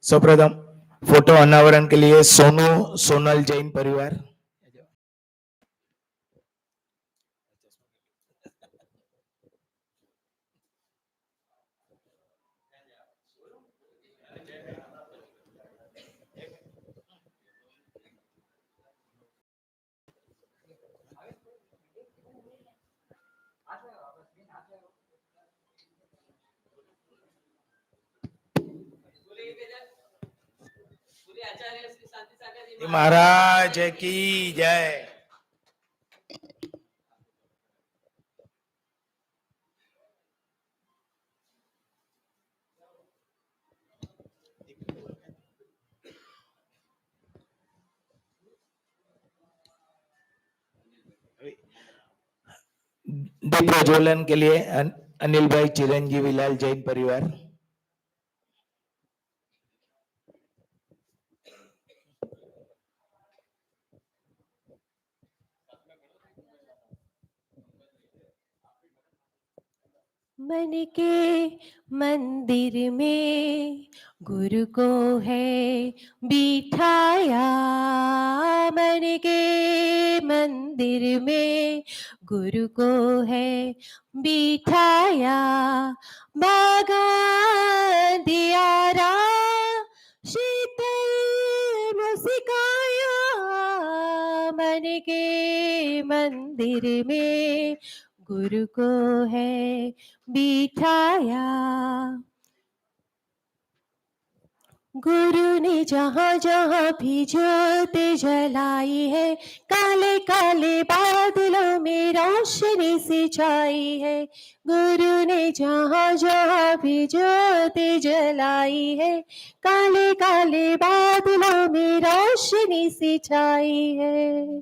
सर्वप्रथम फोटो अनावरण के लिए सोनू सोनल जैन परिवार। महाराज की जय। दीप प्रज्वलन के लिए अनिल भाई चिरंजीवी लाल जैन परिवार। मन के मंदिर में गुरु को है बिठाया, मन के मंदिर में गुरु को है बिठाया, बागान दियारा शीतल मुस्काया, मन के मंदिर में गुरु को है बिठाया। गुरु ने जहाँ जहाँ भी ज्योति जलाई है, काले काले बादलों में रोशनी सिंचाई है। गुरु ने जहाँ जहाँ भी ज्योति जलाई है, काले काले बादलों में रोशनी सिंचाई है।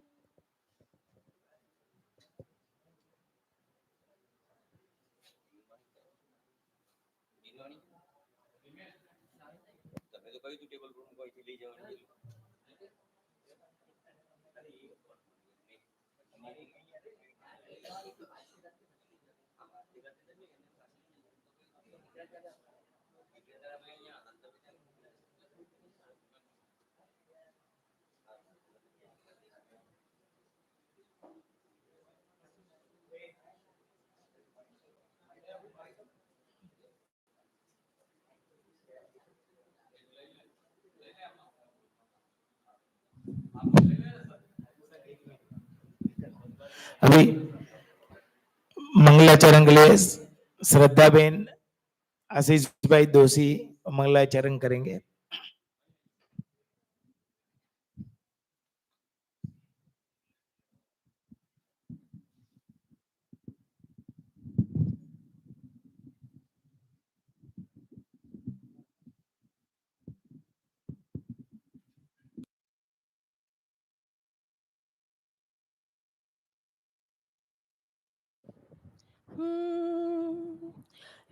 अभी मंगलाचरण के लिए श्रद्धा बेन आशीष भाई दोषी मंगलाचरण करेंगे।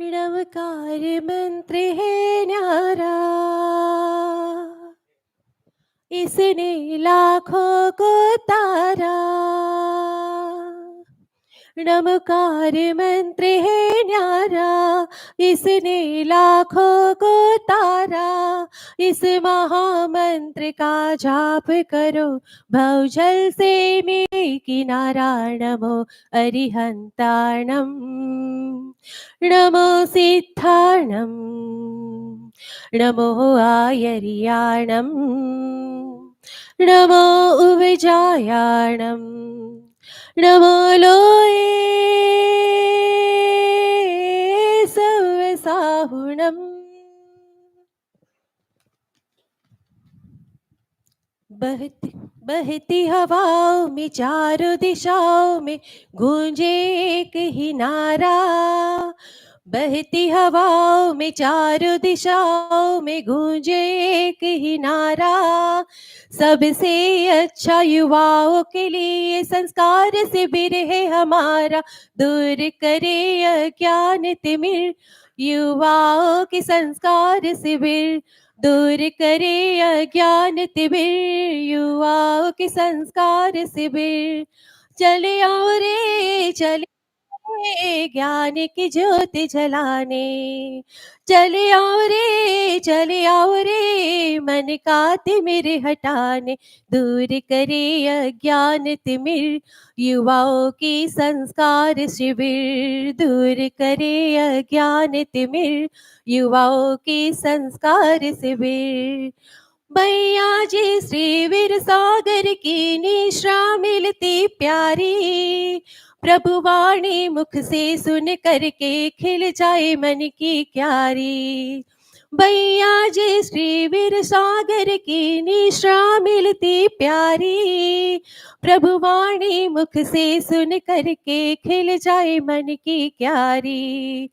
नमकार मंत्र है न्यारा, इसने लाखों को तारा। नमकार मंत्र है न्यारा, इसने लाखों को तारा। इस महामंत्र का जाप करो, भवजल से में किनारा। नमो अरिहंताणम, नमो सिद्धाणम, नमो आयर्याणम, नमो उवजायाणम, नमो लोये सव्यसाहुणम। बहती हवाओं में चारों दिशाओं में गूंजे एक ही नारा। बहती हवाओं में चारों दिशाओं में गूंजे एक ही नारा। सबसे अच्छा युवाओं के लिए संस्कार शिविर है हमारा, दूर करे अज्ञान तिमिर। युवाओं के संस्कार शिविर दूर करे अज्ञान तिमिर, युवाओं के संस्कार शिविर। चले आओ रे चले है ज्ञान की ज्योति जलाने। चले आओ रे मन का तिमिर हटाने, दूर करे अज्ञान तिमिर युवाओं की संस्कार शिविर। दूर करे अज्ञान तिमिर युवाओं की संस्कार शिविर। भैया जी श्री वीर सागर की निश्रा मिलती प्यारी, प्रभु वाणी मुख से सुन करके खिल जाए मन की क्यारी। भैया जी श्री वीर सागर की निश्रा मिलती प्यारी, प्रभु वाणी मुख से सुन करके खिल जाए मन की क्यारी।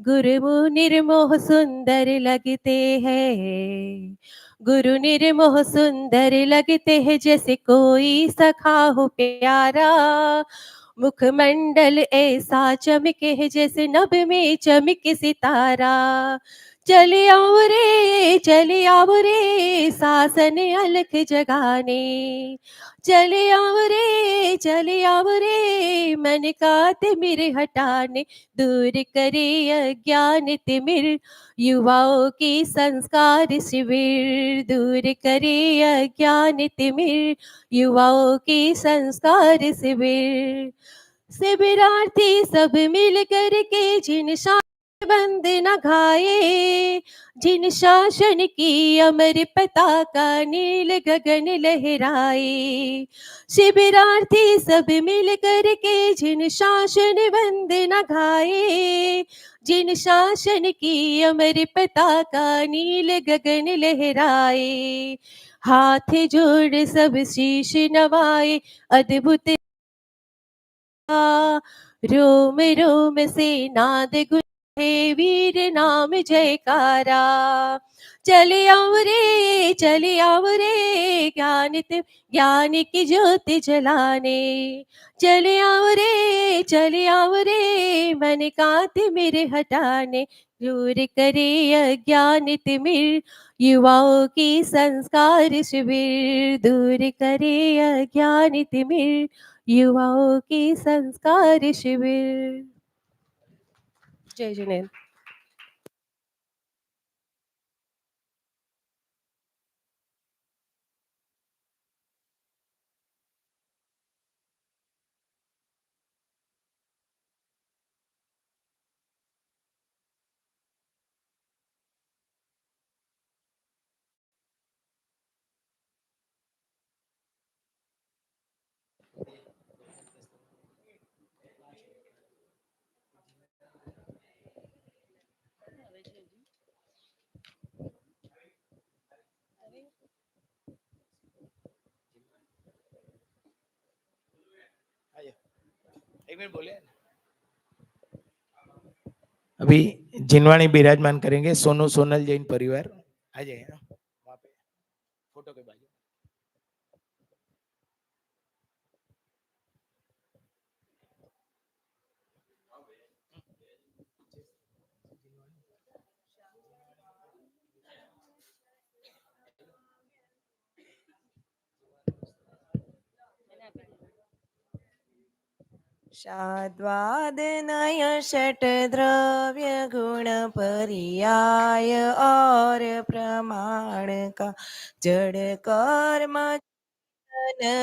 गुरु निर्मोह सुंदर लगते हैं, गुरु निर्मोह सुंदर लगते हैं, जैसे कोई सखा हो प्यारा। मुखमंडल ऐसा चमके है जैसे नभ में चमके सितारा। चले आओ रे सासन अलख जगाने। चले आओ रे मन का तिमिर हटाने, दूर करे अज्ञान तिमिर युवाओं की संस्कार शिविर। दूर करे अज्ञान तिमिर युवाओं की संस्कार शिविर। शिविरार्थी सब मिल कर के जिन बंद न घाये, जिन शासन की अमर पताका नील गगन लहराए। शिविरार्थी सब मिल कर के जिन शासन बंद न घाये, जिन शासन की अमर पताका नील गगन लहराए। हाथ जोड़ सब शीश नवाए अद्भुत, रोम रोम से नाद गुंजे वीर नाम जयकारा। चले आओ रे ज्ञान की ज्योति जलाने। चले आओ रे मन का तिमिर हटाने, दूर करे अज्ञान तिमिर युवाओं की संस्कार शिविर। दूर करे अज्ञान तिमिर युवाओं की संस्कार शिविर। जय जिनेन्द्र। एक मिनट बोले। अभी जिनवाणी विराजमान करेंगे सोनू सोनल जैन परिवार। आ जाइए वहाँ पे फोटो के बाजू। शाद्वादनय षट्द्रव्य गुण पर्याय और प्रमाण का जड़ कर्म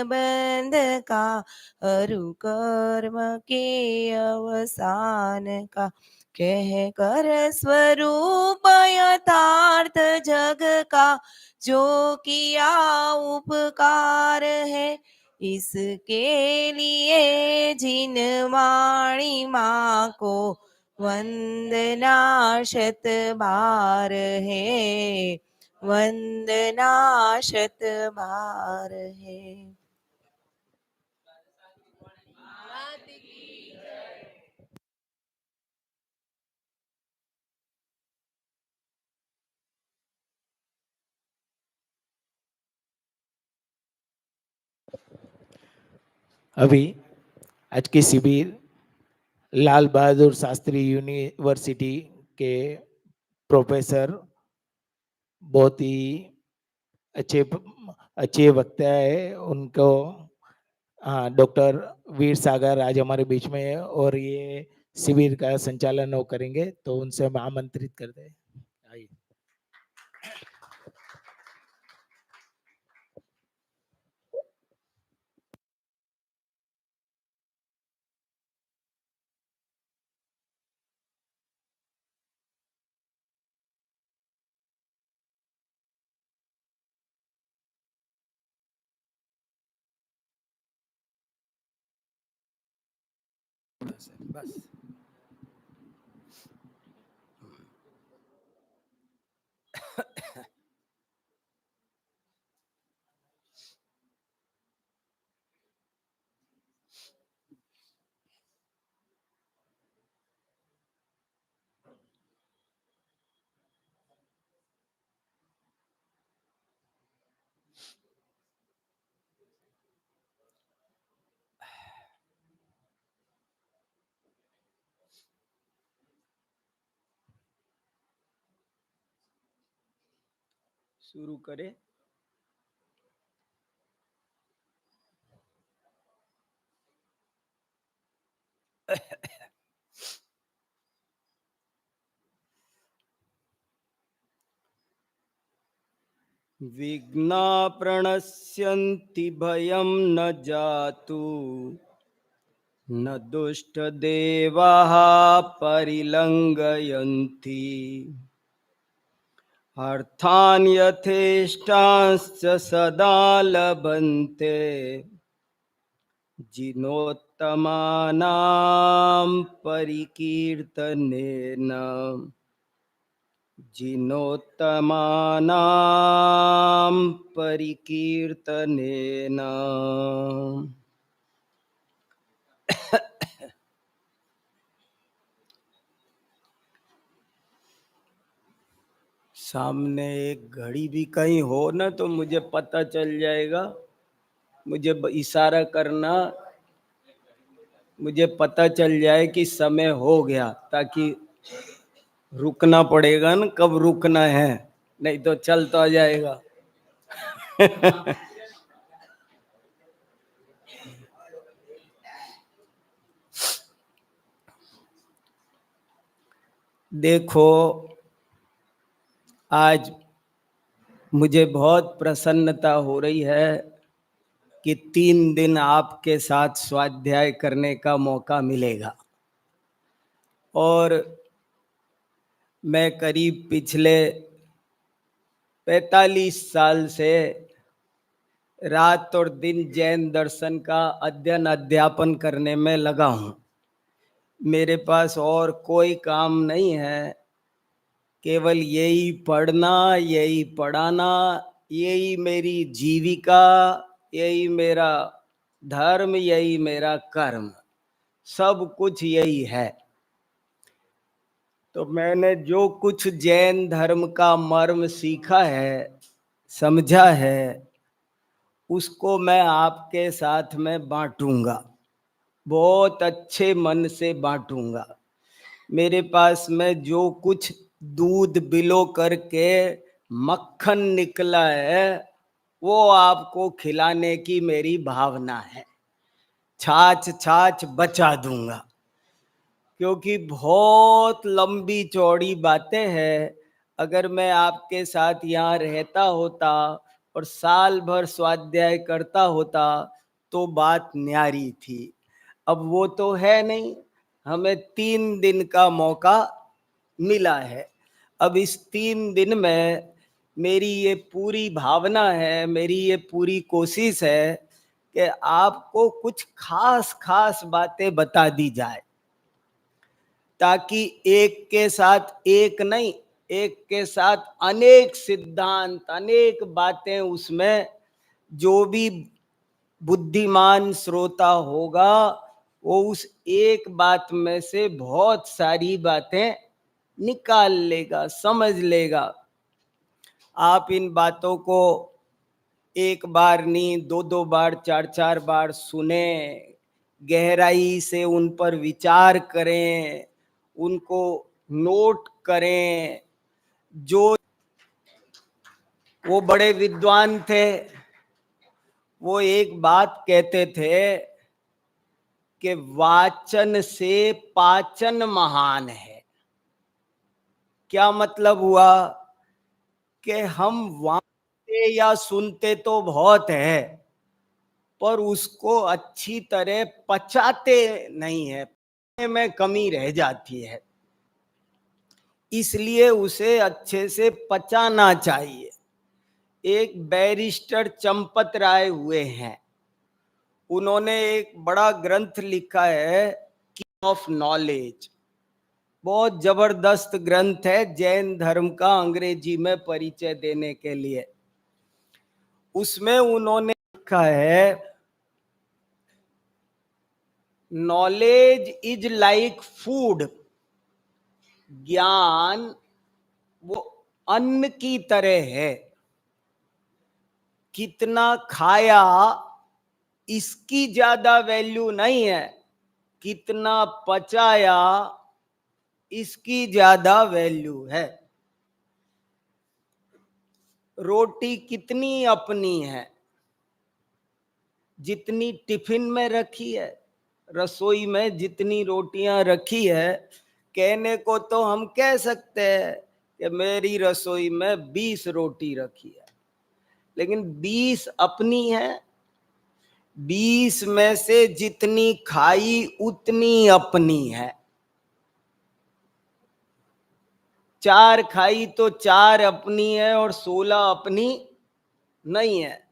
बंध का अरु कर्म के अवसान का कह कर स्वरूप यथार्थ जग का जो किया उपकार है। इसके लिए जिन वाणी माँ को वंदना शत बार है, वंदना शत बार है। अभी आज की शिविर लाल बहादुर शास्त्री यूनिवर्सिटी के प्रोफेसर, बहुत ही अच्छे वक्ता है उनको, हाँ, डॉक्टर वीर सागर आज हमारे बीच में है। और ये शिविर का संचालन वो करेंगे, तो उनसे हम आमंत्रित करते हैं। आइए। बस शुरू करें। विघ्ना प्रणश्यन्ति भयं न जातु, न दुष्टदेवाः परिलङ्घयन्ति। अर्थान् यथेष्टांश्च सदा लभन्ते, जिनोत्तमानां परिकीर्तनेन। जिनोत्तमानां परिकीर्तनेन। सामने एक घड़ी भी कहीं हो ना तो मुझे पता चल जाएगा, मुझे इशारा करना, मुझे पता चल जाए कि समय हो गया, ताकि रुकना पड़ेगा ना, कब रुकना है, नहीं तो चलता जाएगा। देखो, आज मुझे बहुत प्रसन्नता हो रही है कि 3 दिन आपके साथ स्वाध्याय करने का मौका मिलेगा। और मैं करीब पिछले 45 साल से रात और दिन जैन दर्शन का अध्ययन अध्यापन करने में लगा हूँ। मेरे पास और कोई काम नहीं है, केवल यही पढ़ना, यही पढ़ाना, यही मेरी जीविका, यही मेरा धर्म, यही मेरा कर्म, सब कुछ यही है। तो मैंने जो कुछ जैन धर्म का मर्म सीखा है, समझा है, उसको मैं आपके साथ में बांटूंगा, बहुत अच्छे मन से बांटूंगा। मेरे पास में जो कुछ दूध बिलो करके मक्खन निकला है, वो आपको खिलाने की मेरी भावना है। छाछ बचा दूंगा, क्योंकि बहुत लंबी चौड़ी बातें हैं। अगर मैं आपके साथ यहाँ रहता होता और साल भर स्वाध्याय करता होता तो बात न्यारी थी। अब वो तो है नहीं, हमें 3 दिन का मौका मिला है। अब इस 3 दिन में मेरी ये पूरी भावना है, मेरी ये पूरी कोशिश है कि आपको कुछ खास खास बातें बता दी जाए, ताकि एक के साथ एक नहीं, एक के साथ अनेक सिद्धांत, अनेक बातें, उसमें जो भी बुद्धिमान श्रोता होगा वो उस एक बात में से बहुत सारी बातें निकाल लेगा, समझ लेगा। आप इन बातों को एक बार नहीं, 2 बार, 4 बार सुने, गहराई से उन पर विचार करें, उनको नोट करें। जो वो बड़े विद्वान थे, वो एक बात कहते थे कि वाचन से पाचन महान है। क्या मतलब हुआ कि हम वाचते या सुनते तो बहुत है, पर उसको अच्छी तरह पचाते नहीं है, पचाने में कमी रह जाती है, इसलिए उसे अच्छे से पचाना चाहिए। एक बैरिस्टर चंपत राय हुए हैं, उन्होंने एक बड़ा ग्रंथ लिखा है की ऑफ नॉलेज, बहुत जबरदस्त ग्रंथ है जैन धर्म का अंग्रेजी में परिचय देने के लिए। उसमें उन्होंने लिखा है नॉलेज इज लाइक फूड, ज्ञान वो अन्न की तरह है, कितना खाया इसकी ज्यादा वैल्यू नहीं है, कितना पचाया इसकी ज्यादा वैल्यू है। रोटी कितनी अपनी है, जितनी टिफिन में रखी है, रसोई में जितनी रोटियां रखी है, कहने को तो हम कह सकते हैं कि मेरी रसोई में 20 रोटी रखी है, लेकिन 20 अपनी है, 20 में से जितनी खाई उतनी अपनी है। 4 खाई तो 4 अपनी है और 16 अपनी नहीं है।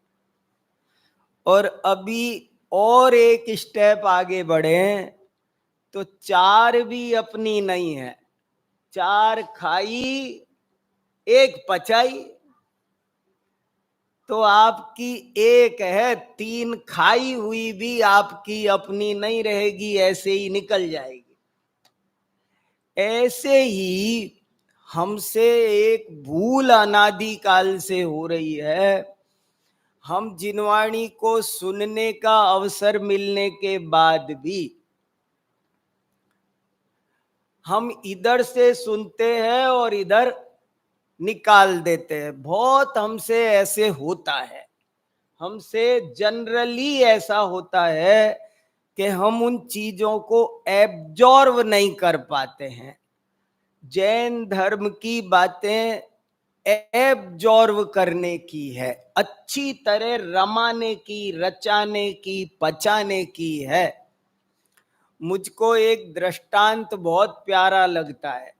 और अभी और एक स्टेप आगे बढ़े तो 4 भी अपनी नहीं है, 4 खाई 1 पचाई, तो आपकी 1 है, 3 खाई हुई भी आपकी अपनी नहीं रहेगी, ऐसे ही निकल जाएगी। ऐसे ही हमसे एक भूल अनादिकाल से हो रही है। हम जिनवाणी को सुनने का अवसर मिलने के बाद भी हम इधर से सुनते हैं और इधर निकाल देते हैं। बहुत हमसे ऐसे होता है, हमसे जनरली ऐसा होता है कि हम उन चीजों को एब्जॉर्व नहीं कर पाते हैं। जैन धर्म की बातें एब्जॉर्व करने की है, अच्छी तरह रमाने की, रचाने की, पचाने की है। मुझको एक दृष्टांत बहुत प्यारा लगता है,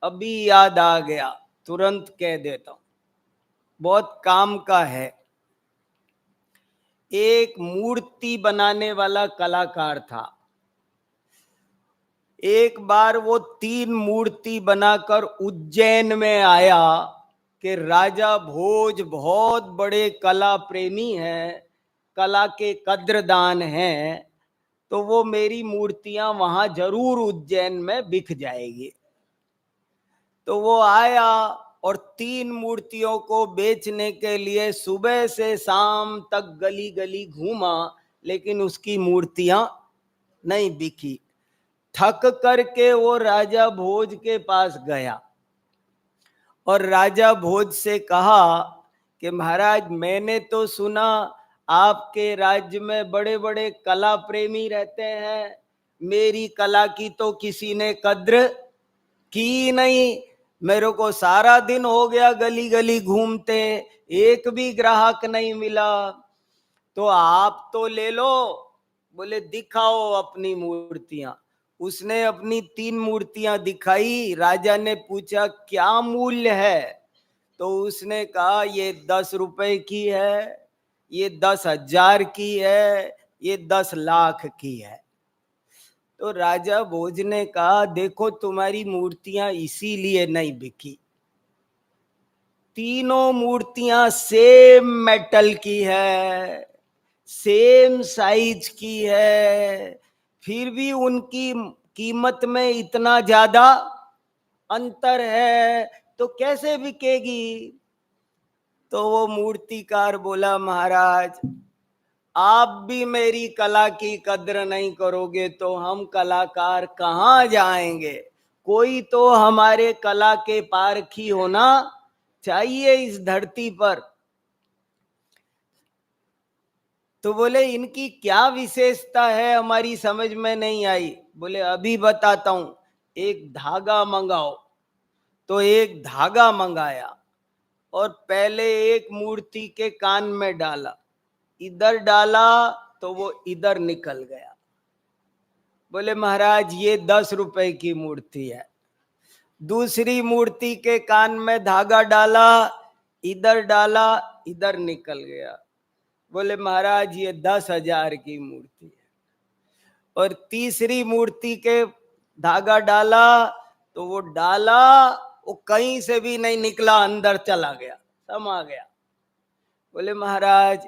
अभी याद आ गया, तुरंत कह देता हूं, बहुत काम का है। एक मूर्ति बनाने वाला कलाकार था। एक बार वो 3 मूर्ति बनाकर उज्जैन में आया कि राजा भोज बहुत बड़े कला प्रेमी हैं, कला के कद्रदान हैं, तो वो मेरी मूर्तियां वहां जरूर उज्जैन में बिक जाएगी। तो वो आया और 3 मूर्तियों को बेचने के लिए सुबह से शाम तक गली गली घूमा, लेकिन उसकी मूर्तियां नहीं बिकी। थक करके वो राजा भोज के पास गया और राजा भोज से कहा कि महाराज, मैंने तो सुना आपके राज्य में बड़े बड़े कला प्रेमी रहते हैं, मेरी कला की तो किसी ने कद्र की नहीं, मेरे को सारा दिन हो गया गली गली घूमते, एक भी ग्राहक नहीं मिला, तो आप तो ले लो। बोले दिखाओ अपनी मूर्तियां। उसने अपनी 3 मूर्तियां दिखाई। राजा ने पूछा क्या मूल्य है, तो उसने कहा ये 10 रुपए की है, ये 10,000 की है, ये 10 लाख की है। तो राजा भोज ने कहा देखो तुम्हारी मूर्तियां इसीलिए नहीं बिकी, तीनों मूर्तियां सेम मेटल की है, सेम साइज की है, फिर भी उनकी कीमत में इतना ज्यादा अंतर है, तो कैसे बिकेगी। तो वो मूर्तिकार बोला महाराज, आप भी मेरी कला की कद्र नहीं करोगे तो हम कलाकार कहाँ जाएंगे। कोई तो हमारे कला के पारखी होना चाहिए इस धरती पर। तो बोले इनकी क्या विशेषता है, हमारी समझ में नहीं आई। बोले अभी बताता हूं, एक धागा मंगाओ। तो एक धागा मंगाया और पहले एक मूर्ति के कान में डाला, इधर डाला तो वो इधर निकल गया। बोले महाराज ये 10 रुपए की मूर्ति है। दूसरी मूर्ति के कान में धागा डाला, डाला इधर निकल गया। बोले महाराज ये 10,000 की मूर्ति है। और तीसरी मूर्ति के धागा डाला तो वो वो कहीं से भी नहीं निकला, अंदर चला गया, समा गया। बोले महाराज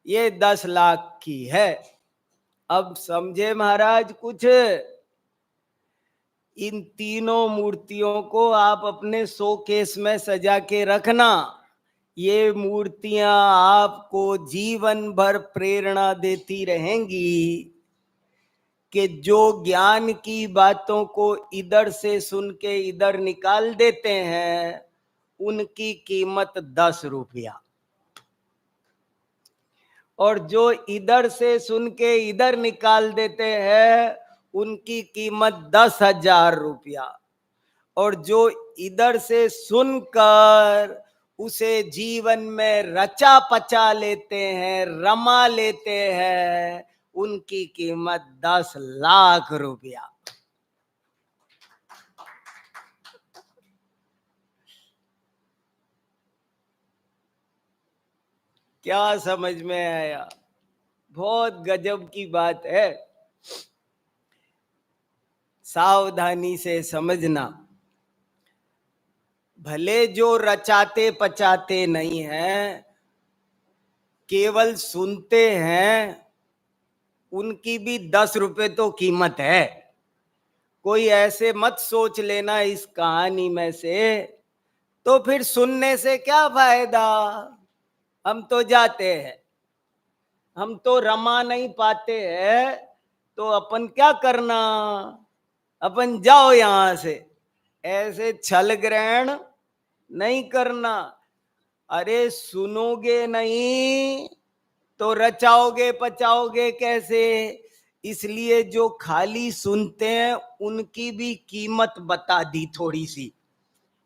ये 10 लाख की है। अब समझे महाराज कुछ? इन तीनों मूर्तियों को आप अपने शोकेस में सजा के रखना। ये मूर्तियां आपको जीवन भर प्रेरणा देती रहेंगी कि जो ज्ञान की बातों को इधर से सुन के इधर निकाल देते हैं उनकी कीमत 10 रुपया, और जो इधर से सुन के इधर निकाल देते हैं उनकी कीमत 10,000 रुपया, और जो इधर से सुनकर उसे जीवन में रचा पचा लेते हैं, रमा लेते हैं, उनकी कीमत 10 लाख रुपया। क्या समझ में आया? बहुत गजब की बात है, सावधानी से समझना। भले जो रचाते पचाते नहीं हैं, केवल सुनते हैं, उनकी भी 10 रुपए तो कीमत है। कोई ऐसे मत सोच लेना इस कहानी में से तो फिर सुनने से क्या फायदा, हम तो जाते हैं, हम तो रमा नहीं पाते हैं, तो अपन क्या करना, अपन जाओ यहां से। ऐसे छल ग्रहण नहीं करना। अरे सुनोगे नहीं तो रचाओगे पचाओगे कैसे? इसलिए जो खाली सुनते हैं उनकी भी कीमत बता दी, थोड़ी सी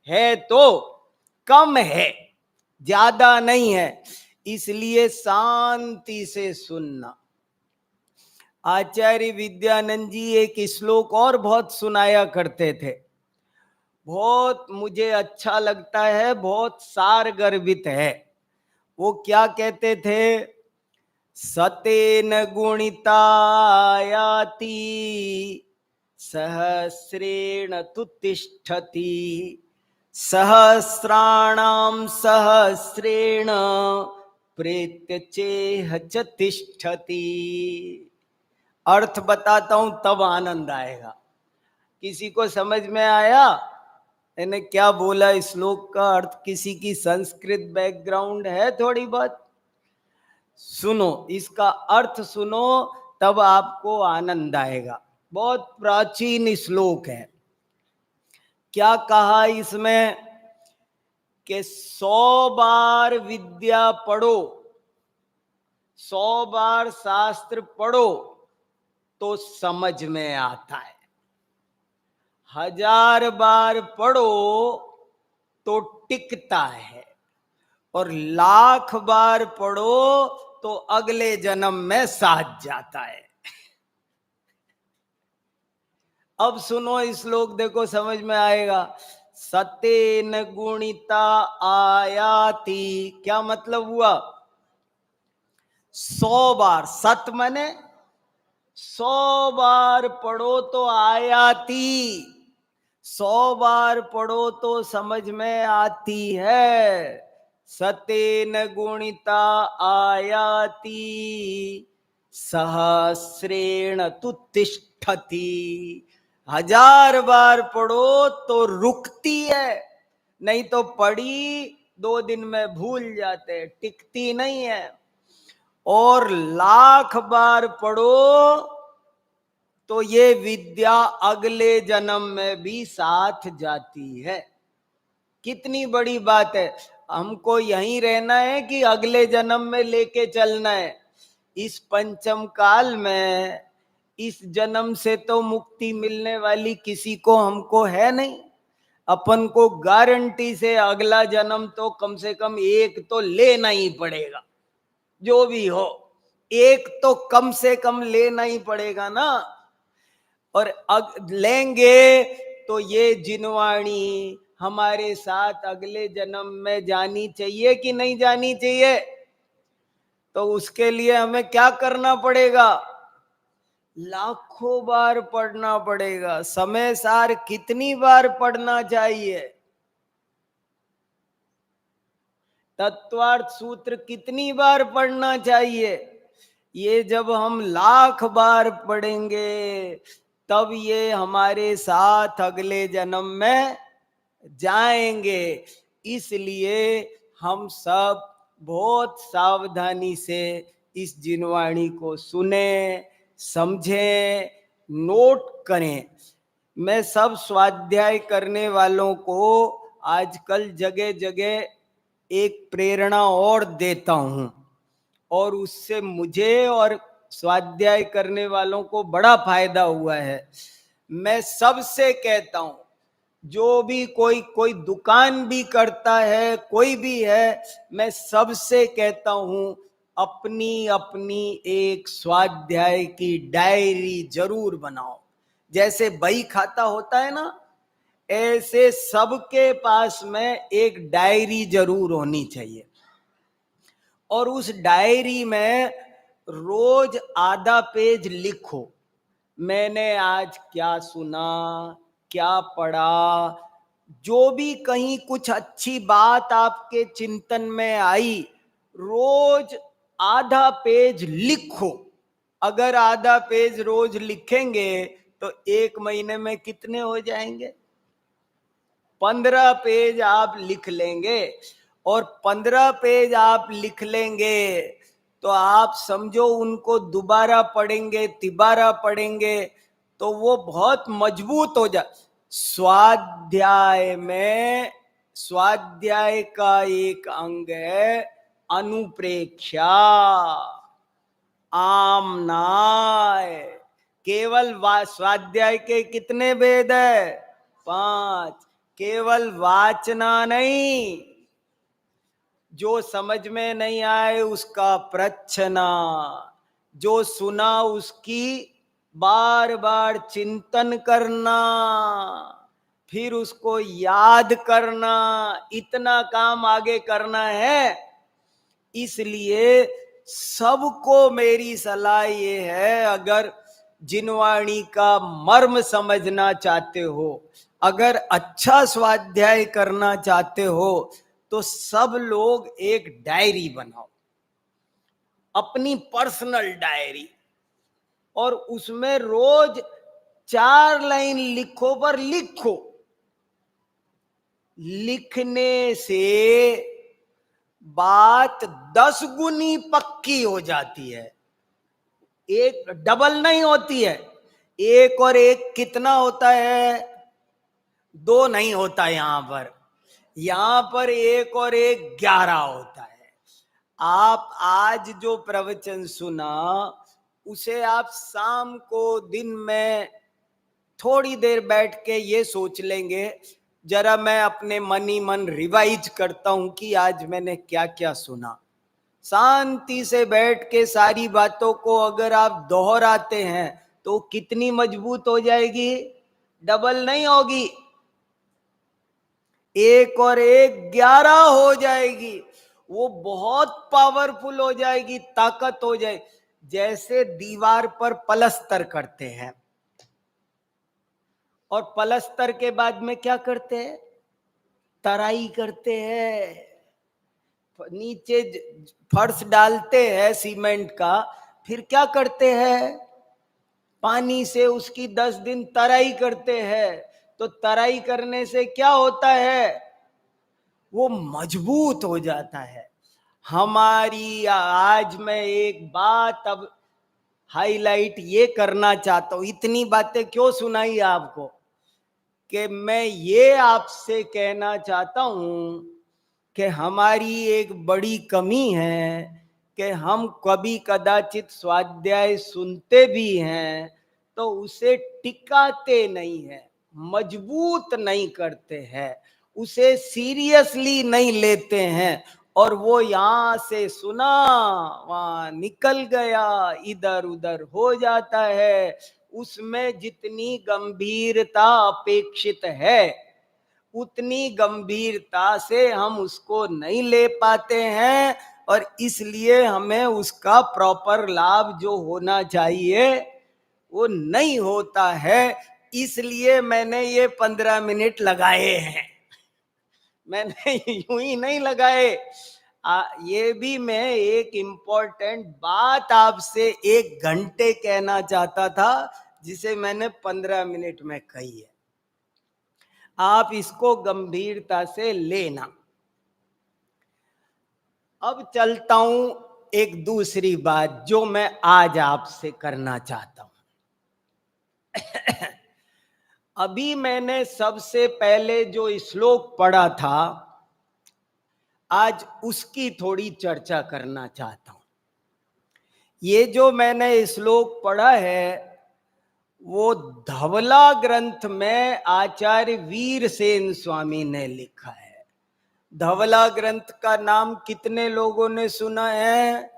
है तो कम है, ज्यादा नहीं है, इसलिए शांति से सुनना। आचार्य विद्यानंद जी एक श्लोक और बहुत सुनाया करते थे, बहुत मुझे अच्छा लगता है, बहुत सार गर्भित है। वो क्या कहते थे? सतेन गुणितायाति सहस्रेण तु तिष्ठति, सहस्राणाम सहस्रेण प्रेत्य चेह च तिष्ठति। अर्थ बताता हूं तब आनंद आएगा। किसी को समझ में आया मैंने क्या बोला? इस श्लोक का अर्थ किसी की संस्कृत बैकग्राउंड है थोड़ी बहुत? सुनो, इसका अर्थ सुनो तब आपको आनंद आएगा। बहुत प्राचीन श्लोक है। क्या कहा इसमें कि 100 बार विद्या पढ़ो, 100 बार शास्त्र पढ़ो तो समझ में आता है, 1000 बार पढ़ो तो टिकता है, और 1,00,000 बार पढ़ो तो अगले जन्म में साथ जाता है। अब सुनो इस श्लोक, देखो समझ में आएगा। सतेन गुणिता आयाति, क्या मतलब हुआ? 100 बार, सत मने 100 बार पढ़ो तो आयाति, 100 बार पढ़ो तो समझ में आती है। सतेन गुणिता आयाति सहस्रेण तु तिष्ठति, 1000 बार पढ़ो तो रुकती है, नहीं तो पढ़ी 2 दिन में भूल जाते, टिकती नहीं है। और 1,00,000 बार पढ़ो तो ये विद्या अगले जन्म में भी साथ जाती है। कितनी बड़ी बात है। हमको यहीं रहना है कि अगले जन्म में लेके चलना है? इस पंचम काल में इस जन्म से तो मुक्ति मिलने वाली किसी को हमको है नहीं। अपन को गारंटी से अगला जन्म तो कम से कम एक तो लेना ही पड़ेगा, जो भी हो एक तो कम से कम लेना ही पड़ेगा ना। और लेंगे तो ये जिनवाणी हमारे साथ अगले जन्म में जानी चाहिए कि नहीं जानी चाहिए? तो उसके लिए हमें क्या करना पड़ेगा? लाखों बार पढ़ना पड़ेगा। समय सार कितनी बार पढ़ना चाहिए? तत्वार्थ सूत्र कितनी बार पढ़ना चाहिए? ये जब हम लाख बार पढ़ेंगे तब ये हमारे साथ अगले जन्म में जाएंगे। इसलिए हम सब बहुत सावधानी से इस जिनवाणी को सुने, समझें, नोट करें। मैं सब स्वाध्याय करने वालों को आजकल जगह जगह एक प्रेरणा और देता हूं, और उससे मुझे और स्वाध्याय करने वालों को बड़ा फायदा हुआ है। मैं सबसे कहता हूं, जो भी कोई दुकान भी करता है, कोई भी है, मैं सबसे कहता हूं अपनी अपनी एक स्वाध्याय की डायरी जरूर बनाओ। जैसे बही खाता होता है ना, ऐसे सबके पास में एक डायरी जरूर होनी चाहिए। और उस डायरी में रोज आधा पेज लिखो, मैंने आज क्या सुना, क्या पढ़ा, जो भी कहीं कुछ अच्छी बात आपके चिंतन में आई, रोज आधा पेज लिखो। अगर आधा पेज रोज लिखेंगे तो एक महीने में कितने हो जाएंगे? 15 पेज आप लिख लेंगे। और 15 पेज आप लिख लेंगे तो आप समझो उनको दोबारा पढ़ेंगे, तिबारा पढ़ेंगे तो वो बहुत मजबूत हो जाए। स्वाध्याय में, स्वाध्याय का एक अंग है अनुप्रेक्षा, आमनाय। केवल स्वाध्याय के कितने वेद है? 5। केवल वाचना नहीं, जो समझ में नहीं आए उसका प्रच्छना, जो सुना उसकी बार बार चिंतन करना, फिर उसको याद करना, इतना काम आगे करना है। इसलिए सबको मेरी सलाह ये है, अगर जिनवाणी का मर्म समझना चाहते हो, अगर अच्छा स्वाध्याय करना चाहते हो, तो सब लोग एक डायरी बनाओ, अपनी पर्सनल डायरी, और उसमें रोज 4 लाइन लिखो। पर लिखो, लिखने से बात 10 गुनी पक्की हो जाती है, एक डबल नहीं होती है। 1 और 1 कितना होता है? 2 नहीं होता। यहां पर 1 और 1 11 होता है। आप आज जो प्रवचन सुना उसे आप शाम को दिन में थोड़ी देर बैठ के ये सोच लेंगे, जरा मैं अपने मन ही मन रिवाइज करता हूं कि आज मैंने क्या क्या सुना। शांति से बैठ के सारी बातों को अगर आप दोहराते हैं तो कितनी मजबूत हो जाएगी? डबल नहीं होगी, 1 और 1 11 हो जाएगी। वो बहुत पावरफुल हो जाएगी, ताकत हो जाए। जैसे दीवार पर पलस्तर करते हैं, और पलस्तर के बाद में क्या करते हैं? तराई करते हैं, नीचे फर्श डालते हैं सीमेंट का, फिर क्या करते हैं? पानी से उसकी 10 दिन तराई करते हैं। तो तराई करने से क्या होता है? वो मजबूत हो जाता है। हमारी आज मैं एक बात अब हाईलाइट ये करना चाहता हूं, इतनी बातें क्यों सुनाई आपको, कि मैं ये आपसे कहना चाहता हूं कि हमारी एक बड़ी कमी है कि हम कभी कदाचित स्वाध्याय सुनते भी हैं तो उसे टिकाते नहीं हैं, मजबूत नहीं करते हैं, उसे सीरियसली नहीं लेते हैं, और वो यहाँ से सुना वहां निकल गया, इधर उधर हो जाता है। उसमें जितनी गंभीरता अपेक्षित है उतनी गंभीरता से हम उसको नहीं ले पाते हैं, और इसलिए हमें उसका प्रॉपर लाभ जो होना चाहिए वो नहीं होता है। इसलिए मैंने ये 15 मिनट लगाए हैं, मैंने यूं ही नहीं लगाए। ये भी मैं एक इम्पोर्टेंट बात आपसे 1 घंटे कहना चाहता था, जिसे मैंने 15 मिनट में कही है। आप इसको गंभीरता से लेना। अब चलता हूं एक दूसरी बात जो मैं आज आपसे करना चाहता हूं। अभी मैंने सबसे पहले जो श्लोक पढ़ा था, आज उसकी थोड़ी चर्चा करना चाहता हूं। ये जो मैंने श्लोक पढ़ा है वो धवला ग्रंथ में आचार्य वीरसेन स्वामी ने लिखा है। धवला ग्रंथ का नाम कितने लोगों ने सुना है?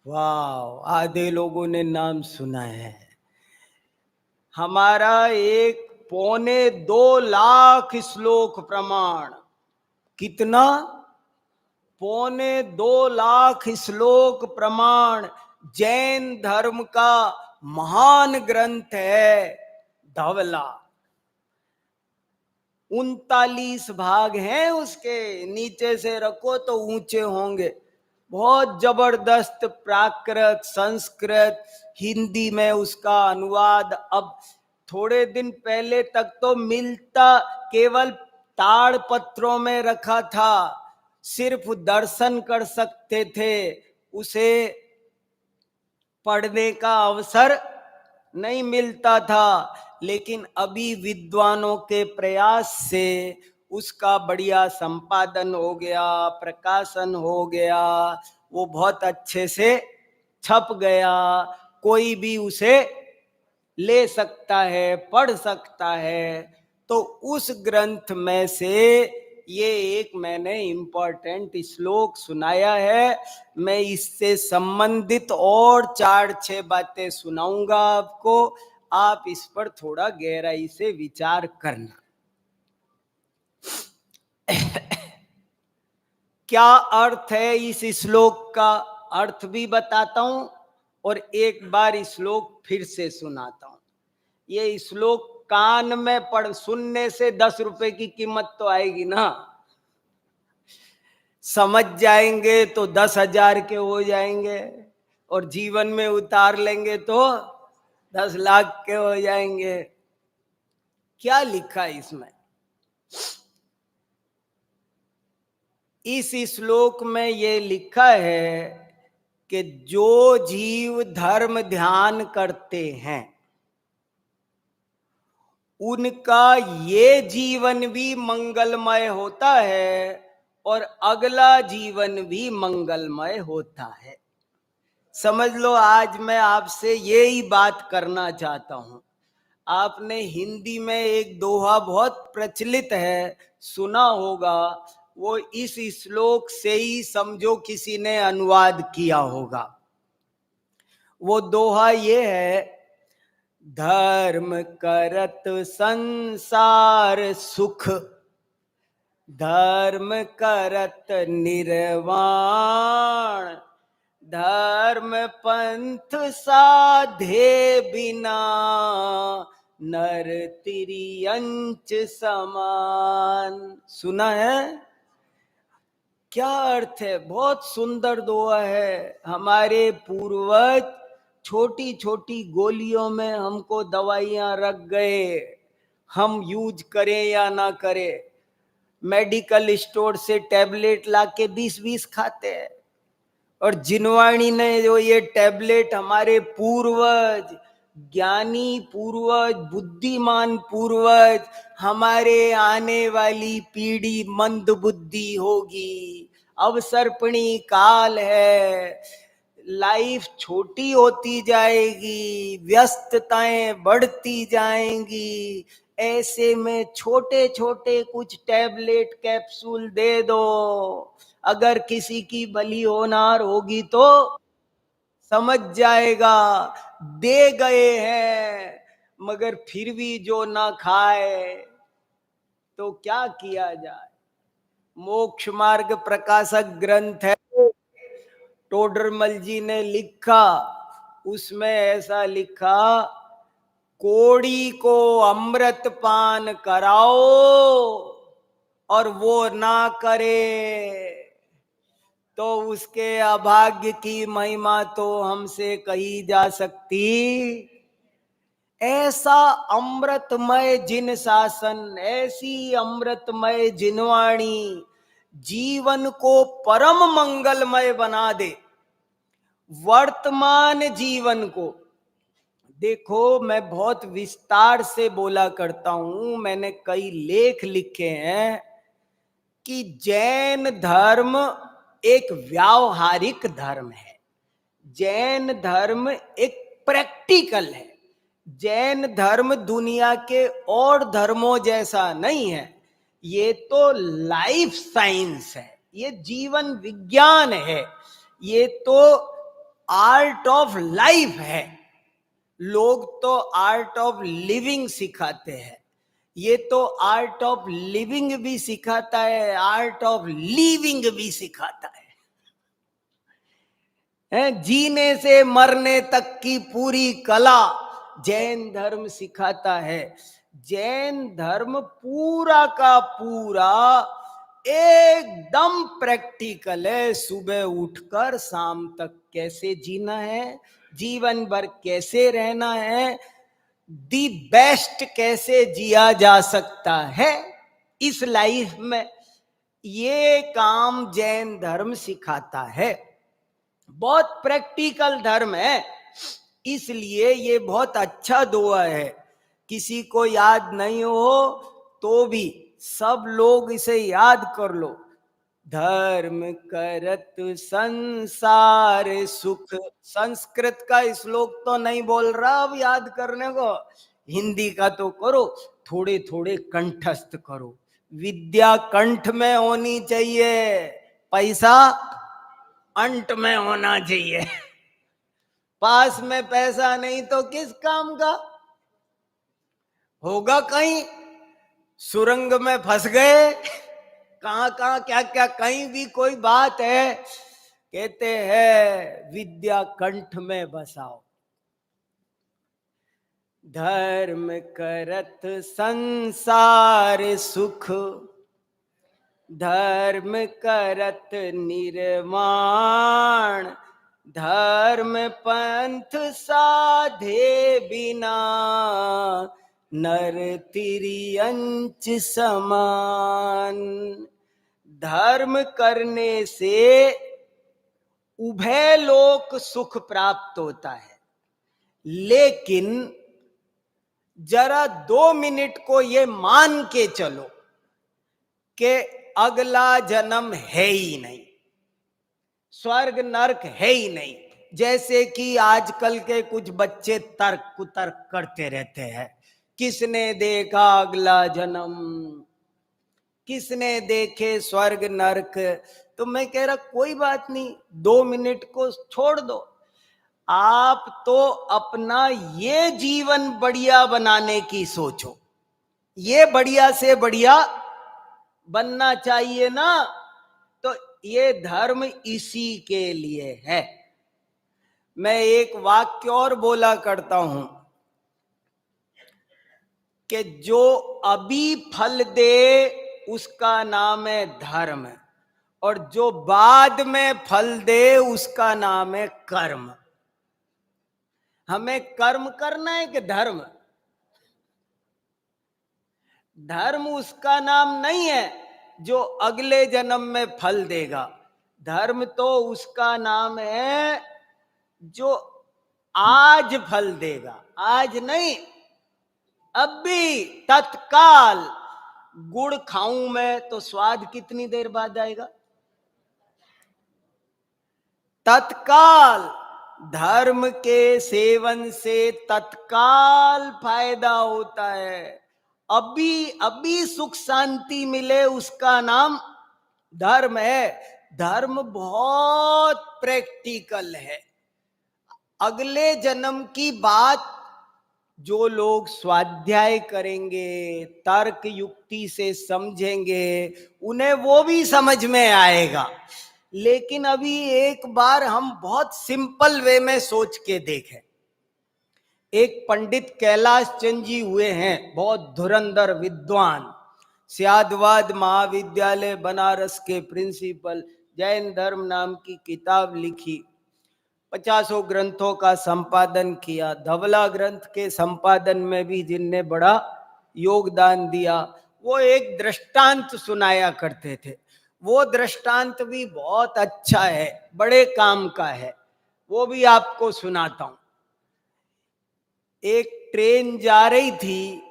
वाह, आधे लोगों ने नाम सुना है। हमारा 1.25 लाख श्लोक प्रमाण, कितना? 2.25 लाख श्लोक प्रमाण जैन धर्म का महान ग्रंथ है धवला। 39 भाग हैं उसके, नीचे से रखो तो ऊंचे होंगे। बहुत जबरदस्त प्राकृत, संस्कृत, हिंदी में उसका अनुवाद। अब थोड़े दिन पहले तक तो मिलता केवल ताड़पत्रों में रखा था, सिर्फ दर्शन कर सकते थे, उसे पढ़ने का अवसर नहीं मिलता था। लेकिन अभी विद्वानों के प्रयास से उसका बढ़िया संपादन हो गया, प्रकाशन हो गया, वो बहुत अच्छे से छप गया। कोई भी उसे ले सकता है, पढ़ सकता है। तो उस ग्रंथ में से ये एक मैंने इम्पोर्टेंट श्लोक सुनाया है। मैं इससे संबंधित और 4-6 बातें सुनाऊंगा आपको। आप इस पर थोड़ा गहराई से विचार करना। क्या अर्थ है इस श्लोक का, अर्थ भी बताता हूं और एक बार श्लोक फिर से सुनाता हूं। ये श्लोक कान में पढ़ सुनने से 10 रुपए की कीमत तो आएगी ना, समझ जाएंगे तो 10,000 के हो जाएंगे, और जीवन में उतार लेंगे तो 10 लाख के हो जाएंगे। क्या लिखा है इसमें? इस श्लोक में ये लिखा है कि जो जीव धर्म ध्यान करते हैं उनका ये जीवन भी मंगलमय होता है और अगला जीवन भी मंगलमय होता है। समझ लो, आज मैं आपसे यही बात करना चाहता हूं। आपने हिंदी में एक दोहा बहुत प्रचलित है, सुना होगा। वो इस श्लोक से ही समझो किसी ने अनुवाद किया होगा। वो दोहा ये है, धर्म करत संसार सुख, धर्म करत निर्वाण, धर्म पंथ साधे बिना, नर तिरियंच समान। सुना है? क्या अर्थ है? बहुत सुंदर दोहा है। हमारे पूर्वज छोटी छोटी गोलियों में हमको दवाइयां रख गए, हम यूज करें या ना करें। मेडिकल स्टोर से टैबलेट लाके 20-20 खाते हैं, और जिनवाणी ने जो ये टैबलेट हमारे पूर्वज, ज्ञानी पूर्वज, बुद्धिमान पूर्वज, हमारे आने वाली पीढ़ी मंद बुद्धि होगी, अवसर्पिणी काल है, लाइफ छोटी होती जाएगी, व्यस्तताएं बढ़ती जाएंगी। ऐसे में छोटे छोटे कुछ टैबलेट कैप्सूल दे दो, अगर किसी की बली होनार होगी तो समझ जाएगा। दे गए हैं, मगर फिर भी जो ना खाए तो क्या किया जाए। मोक्ष मार्ग प्रकाशक ग्रंथ है, टोडरमल जी ने लिखा, उसमें ऐसा लिखा, कोड़ी को अमृत पान कराओ और वो ना करे तो उसके अभाग्य की महिमा तो हमसे कही जा सकती। ऐसा अमृतमय जिन शासन, ऐसी अमृतमय जिनवाणी जीवन को परम मंगलमय बना दे। वर्तमान जीवन को देखो, मैं बहुत विस्तार से बोला करता हूं, मैंने कई लेख लिखे हैं कि जैन धर्म एक व्यावहारिक धर्म है, जैन धर्म एक प्रैक्टिकल है। जैन धर्म दुनिया के और धर्मों जैसा नहीं है, ये तो लाइफ साइंस है, ये जीवन विज्ञान है, ये तो आर्ट ऑफ लाइफ है। लोग तो आर्ट ऑफ लिविंग सिखाते हैं, ये तो आर्ट ऑफ लिविंग भी सिखाता है, आर्ट ऑफ लीविंग भी सिखाता है। जीने से मरने तक की पूरी कला जैन धर्म सिखाता है। जैन धर्म पूरा का पूरा एकदम प्रैक्टिकल है। सुबह उठकर शाम तक कैसे जीना है, जीवन भर कैसे रहना है, दी बेस्ट कैसे जिया जा सकता है इस लाइफ में, ये काम जैन धर्म सिखाता है। बहुत प्रैक्टिकल धर्म है, इसलिए ये बहुत अच्छा दुआ है। किसी को याद नहीं हो तो भी सब लोग इसे याद कर लो। धर्म करत संसार सुख। संस्कृत का श्लोक तो नहीं बोल रहा अब याद करने को, हिंदी का तो करो, थोड़े थोड़े कंठस्थ करो। विद्या कंठ में होनी चाहिए, पैसा अंट में होना चाहिए। पास में पैसा नहीं तो किस काम का, होगा कहीं सुरंग में फंस गए, कहां कहां क्या क्या, कहीं भी कोई बात है, कहते हैं विद्या कंठ में बसाओ। धर्म करत संसार सुख, धर्म करत निर्माण, धर्म पंथ साधे बिना नर तिरियंच समान। धर्म करने से उभय लोक सुख प्राप्त होता है, लेकिन जरा 2 मिनट को ये मान के चलो कि अगला जन्म है ही नहीं, स्वर्ग नरक है ही नहीं। जैसे कि आजकल के कुछ बच्चे तर्क कुतर्क करते रहते हैं, किसने देखा अगला जन्म, किसने देखे स्वर्ग नरक। तो मैं कह रहा कोई बात नहीं, 2 मिनट को छोड़ दो। आप तो अपना ये जीवन बढ़िया बनाने की सोचो, ये बढ़िया से बढ़िया बनना चाहिए ना, तो ये धर्म इसी के लिए है। मैं एक वाक्य और बोला करता हूं कि जो अभी फल दे उसका नाम है धर्म, और जो बाद में फल दे उसका नाम है कर्म। हमें कर्म करना है कि धर्म? धर्म उसका नाम नहीं है जो अगले जन्म में फल देगा, धर्म तो उसका नाम है जो आज फल देगा। आज नहीं, अभी तत्काल। गुड़ खाऊं मैं तो स्वाद कितनी देर बाद आएगा? तत्काल धर्म के सेवन से तत्काल फायदा होता है। अभी अभी सुख शांति मिले, उसका नाम धर्म है। धर्म बहुत प्रैक्टिकल है। अगले जन्म की बात जो लोग स्वाध्याय करेंगे, तर्क युक्ति से समझेंगे, उन्हें वो भी समझ में आएगा। लेकिन अभी एक बार हम बहुत सिंपल वे में सोच के देखें। एक पंडित कैलाश चंद जी हुए हैं, बहुत धुरंधर विद्वान, स्यादवाद महाविद्यालय बनारस के प्रिंसिपल, जैन धर्म नाम की किताब लिखी, 50 ग्रंथों का संपादन किया। धवला ग्रंथ के संपादन में भी जिनने बड़ा योगदान दिया, वो एक दृष्टांत सुनाया करते थे। वो दृष्टांत भी बहुत अच्छा है, बड़े काम का है, वो भी आपको सुनाता हूं। एक ट्रेन जा रही थी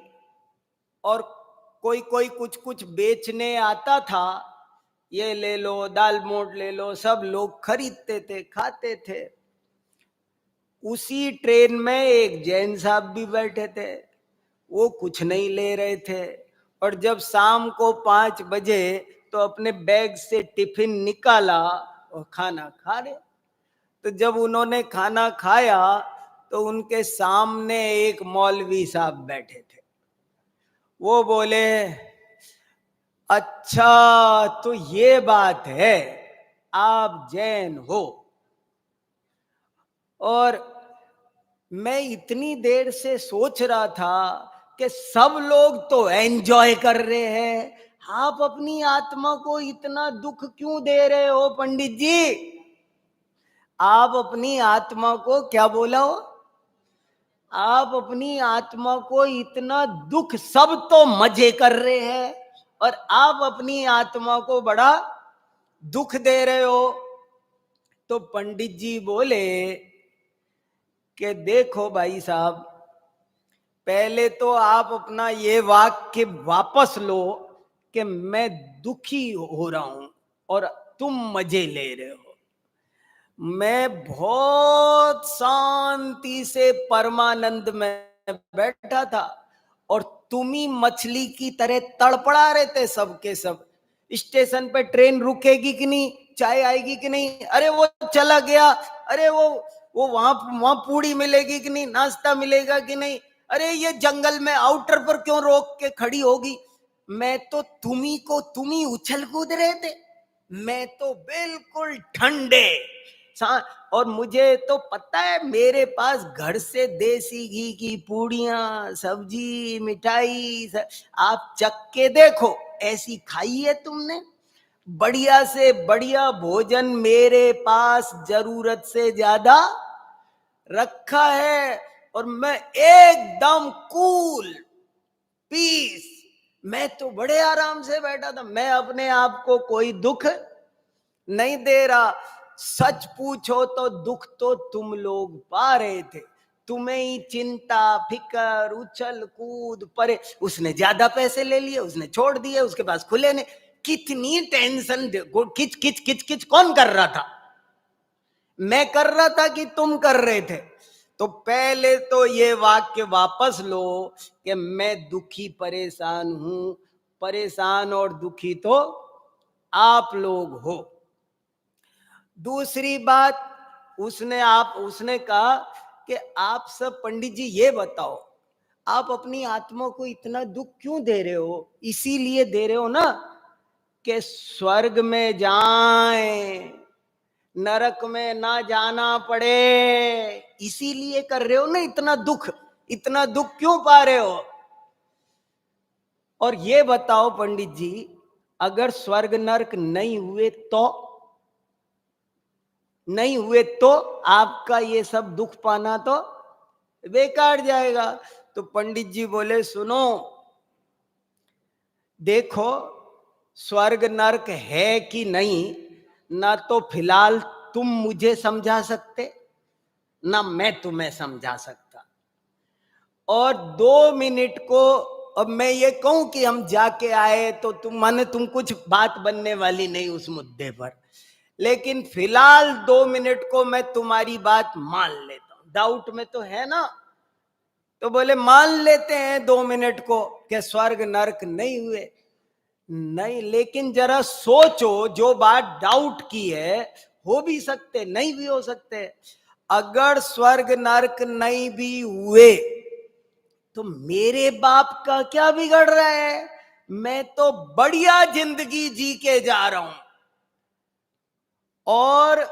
और कोई कोई कुछ कुछ बेचने आता था। ये ले लो, दाल मोट ले लो, सब लोग खरीदते थे, खाते थे। उसी ट्रेन में एक जैन साहब भी बैठे थे, वो कुछ नहीं ले रहे थे। और जब शाम को 5 बजे तो अपने बैग से टिफिन निकाला और खाना खा रहे। तो जब उन्होंने खाना खाया तो उनके सामने एक मौलवी साहब बैठे थे। वो बोले, अच्छा तो ये बात है, आप जैन हो। और मैं इतनी देर से सोच रहा था कि सब लोग तो एंजॉय कर रहे हैं, आप अपनी आत्मा को इतना दुख क्यों दे रहे हो पंडित जी? आप अपनी आत्मा को क्या बोला हो? आप अपनी आत्मा को इतना दुख, सब तो मजे कर रहे हैं और आप अपनी आत्मा को बड़ा दुख दे रहे हो। तो पंडित जी बोले कि देखो भाई साहब, पहले तो आप अपना ये वाक्य वापस लो कि मैं दुखी हो रहा हूं और तुम मजे ले रहे हो। मैं बहुत शांति से परमानंद में बैठा था और तुम ही मछली की तरह तड़पड़ा रहे थे सबके सब। स्टेशन पे ट्रेन रुकेगी कि नहीं, चाय आएगी कि नहीं, अरे वो चला गया, अरे वो वहां पूड़ी मिलेगी कि नहीं, नाश्ता मिलेगा कि नहीं, अरे ये जंगल में आउटर पर क्यों रोक के खड़ी होगी। मैं तो तुम ही उछल कूद रहे थे। मैं तो बिल्कुल ठंडे, और मुझे तो पता है मेरे पास घर से देसी घी की पूड़ियां, सब्जी, मिठाई, आप चख के देखो, ऐसी खाई है तुमने? बढ़िया से बढ़िया भोजन मेरे पास जरूरत से ज्यादा रखा है और मैं एकदम कूल पीस, मैं तो बड़े आराम से बैठा था। मैं अपने आप को कोई दुख नहीं दे रहा। सच पूछो तो दुख तो तुम लोग पा रहे थे। तुम्हें ही चिंता, फिकर, उछल कूद परे। उसने ज्यादा पैसे ले लिए, उसने छोड़ दिए, उसके पास खुले ने। कितनी टेंशन, किच किच किच किच कौन कर रहा था? मैं कर रहा था कि तुम कर रहे थे? तो पहले तो ये वाक्य वापस लो कि मैं दुखी परेशान हूं। परेशान और दुखी तो आप लोग हो। दूसरी बात, उसने कहा कि आप सब पंडित जी ये बताओ, आप अपनी आत्मा को इतना दुख क्यों दे रहे हो? इसीलिए दे रहे हो ना कि स्वर्ग में जाएं, नरक में ना जाना पड़े, इसीलिए कर रहे हो ना इतना दुख। इतना दुख क्यों पा रहे हो? और ये बताओ पंडित जी, अगर स्वर्ग नरक नहीं हुए तो आपका ये सब दुख पाना तो बेकार जाएगा। तो पंडित जी बोले, सुनो, देखो स्वर्ग नरक है कि नहीं, ना तो फिलहाल तुम मुझे समझा सकते, ना मैं तुम्हें समझा सकता। और 2 मिनट को अब मैं ये कहूं कि हम जाके आए तो तुम कुछ बात बनने वाली नहीं उस मुद्दे पर। लेकिन फिलहाल 2 मिनट को मैं तुम्हारी बात मान लेता हूं। डाउट में तो है ना? तो बोले मान लेते हैं 2 मिनट को कि स्वर्ग नरक नहीं हुए। नहीं, लेकिन जरा सोचो, जो बात डाउट की है हो भी सकते, नहीं भी हो सकते। अगर स्वर्ग नरक नहीं भी हुए तो मेरे बाप का क्या बिगड़ रहा है? मैं तो बढ़िया जिंदगी जी के जा रहा हूं, और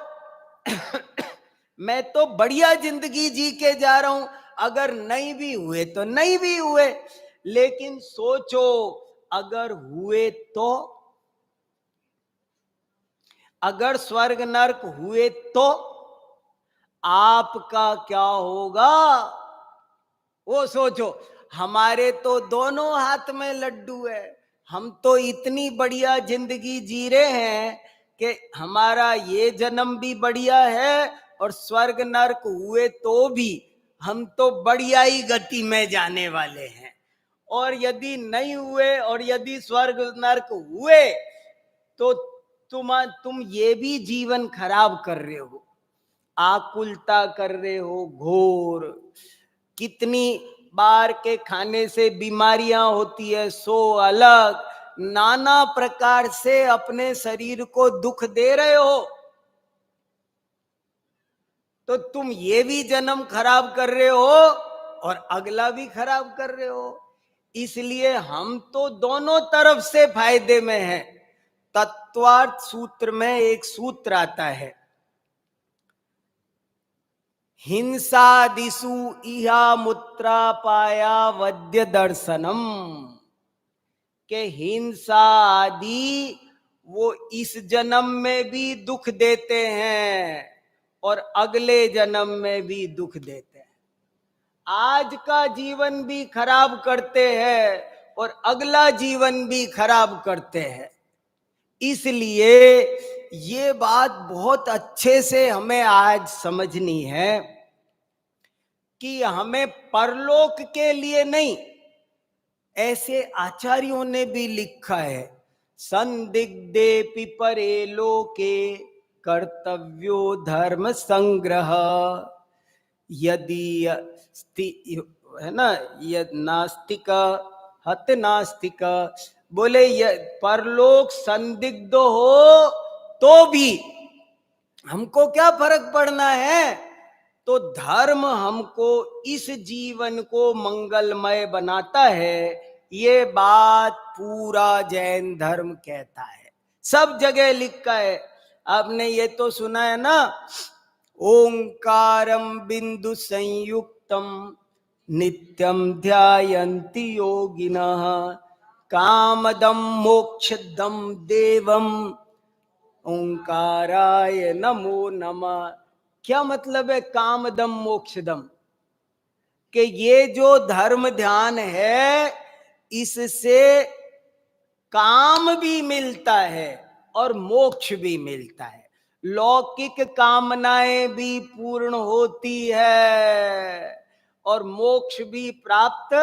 मैं तो बढ़िया जिंदगी जी के जा रहा हूं। अगर नहीं भी हुए तो नहीं भी हुए, लेकिन सोचो अगर हुए तो, अगर स्वर्ग नरक हुए तो आपका क्या होगा वो सोचो। हमारे तो दोनों हाथ में लड्डू है। हम तो इतनी बढ़िया जिंदगी जी रहे हैं कि हमारा ये जन्म भी बढ़िया है, और स्वर्ग नरक हुए तो भी हम तो बढ़िया ही गति में जाने वाले हैं। और यदि नहीं हुए और यदि स्वर्ग नरक हुए तो तुम ये भी जीवन खराब कर रहे हो, आकुलता कर रहे हो घोर। कितनी बार के खाने से बीमारियां होती है, सो अलग नाना प्रकार से अपने शरीर को दुख दे रहे हो। तो तुम ये भी जन्म खराब कर रहे हो और अगला भी खराब कर रहे हो। इसलिए हम तो दोनों तरफ से फायदे में हैं। तत्वार्थ सूत्र में एक सूत्र आता है, हिंसादिषु इहा मुत्रा पाया वद्य दर्शनम, के हिंसा आदि वो इस जन्म में भी दुख देते हैं और अगले जन्म में भी दुख देते हैं। आज का जीवन भी खराब करते हैं और अगला जीवन भी खराब करते हैं। इसलिए ये बात बहुत अच्छे से हमें आज समझनी है कि हमें परलोक के लिए नहीं, ऐसे आचार्यों ने भी लिखा है, संदिग्धे पिपरे लोके कर्तव्यो धर्म संग्रह, यदि है ना, यद नास्तिक हत नास्तिक, बोले परलोक संदिग्ध हो तो भी हमको क्या फर्क पड़ना है? तो धर्म हमको इस जीवन को मंगलमय बनाता है। ये बात पूरा जैन धर्म कहता है, सब जगह लिखा है। आपने ये तो सुना है ना, ओंकारम बिंदु संयुक्तम नित्यम ध्यायन्ति योगिनः कामदम मोक्षदम देवम ओंकाराय नमो नमः। क्या मतलब है कामदम मोक्षदम? कि ये जो धर्म ध्यान है इससे काम भी मिलता है और मोक्ष भी मिलता है, लौकिक कामनाएं भी पूर्ण होती है और मोक्ष भी प्राप्त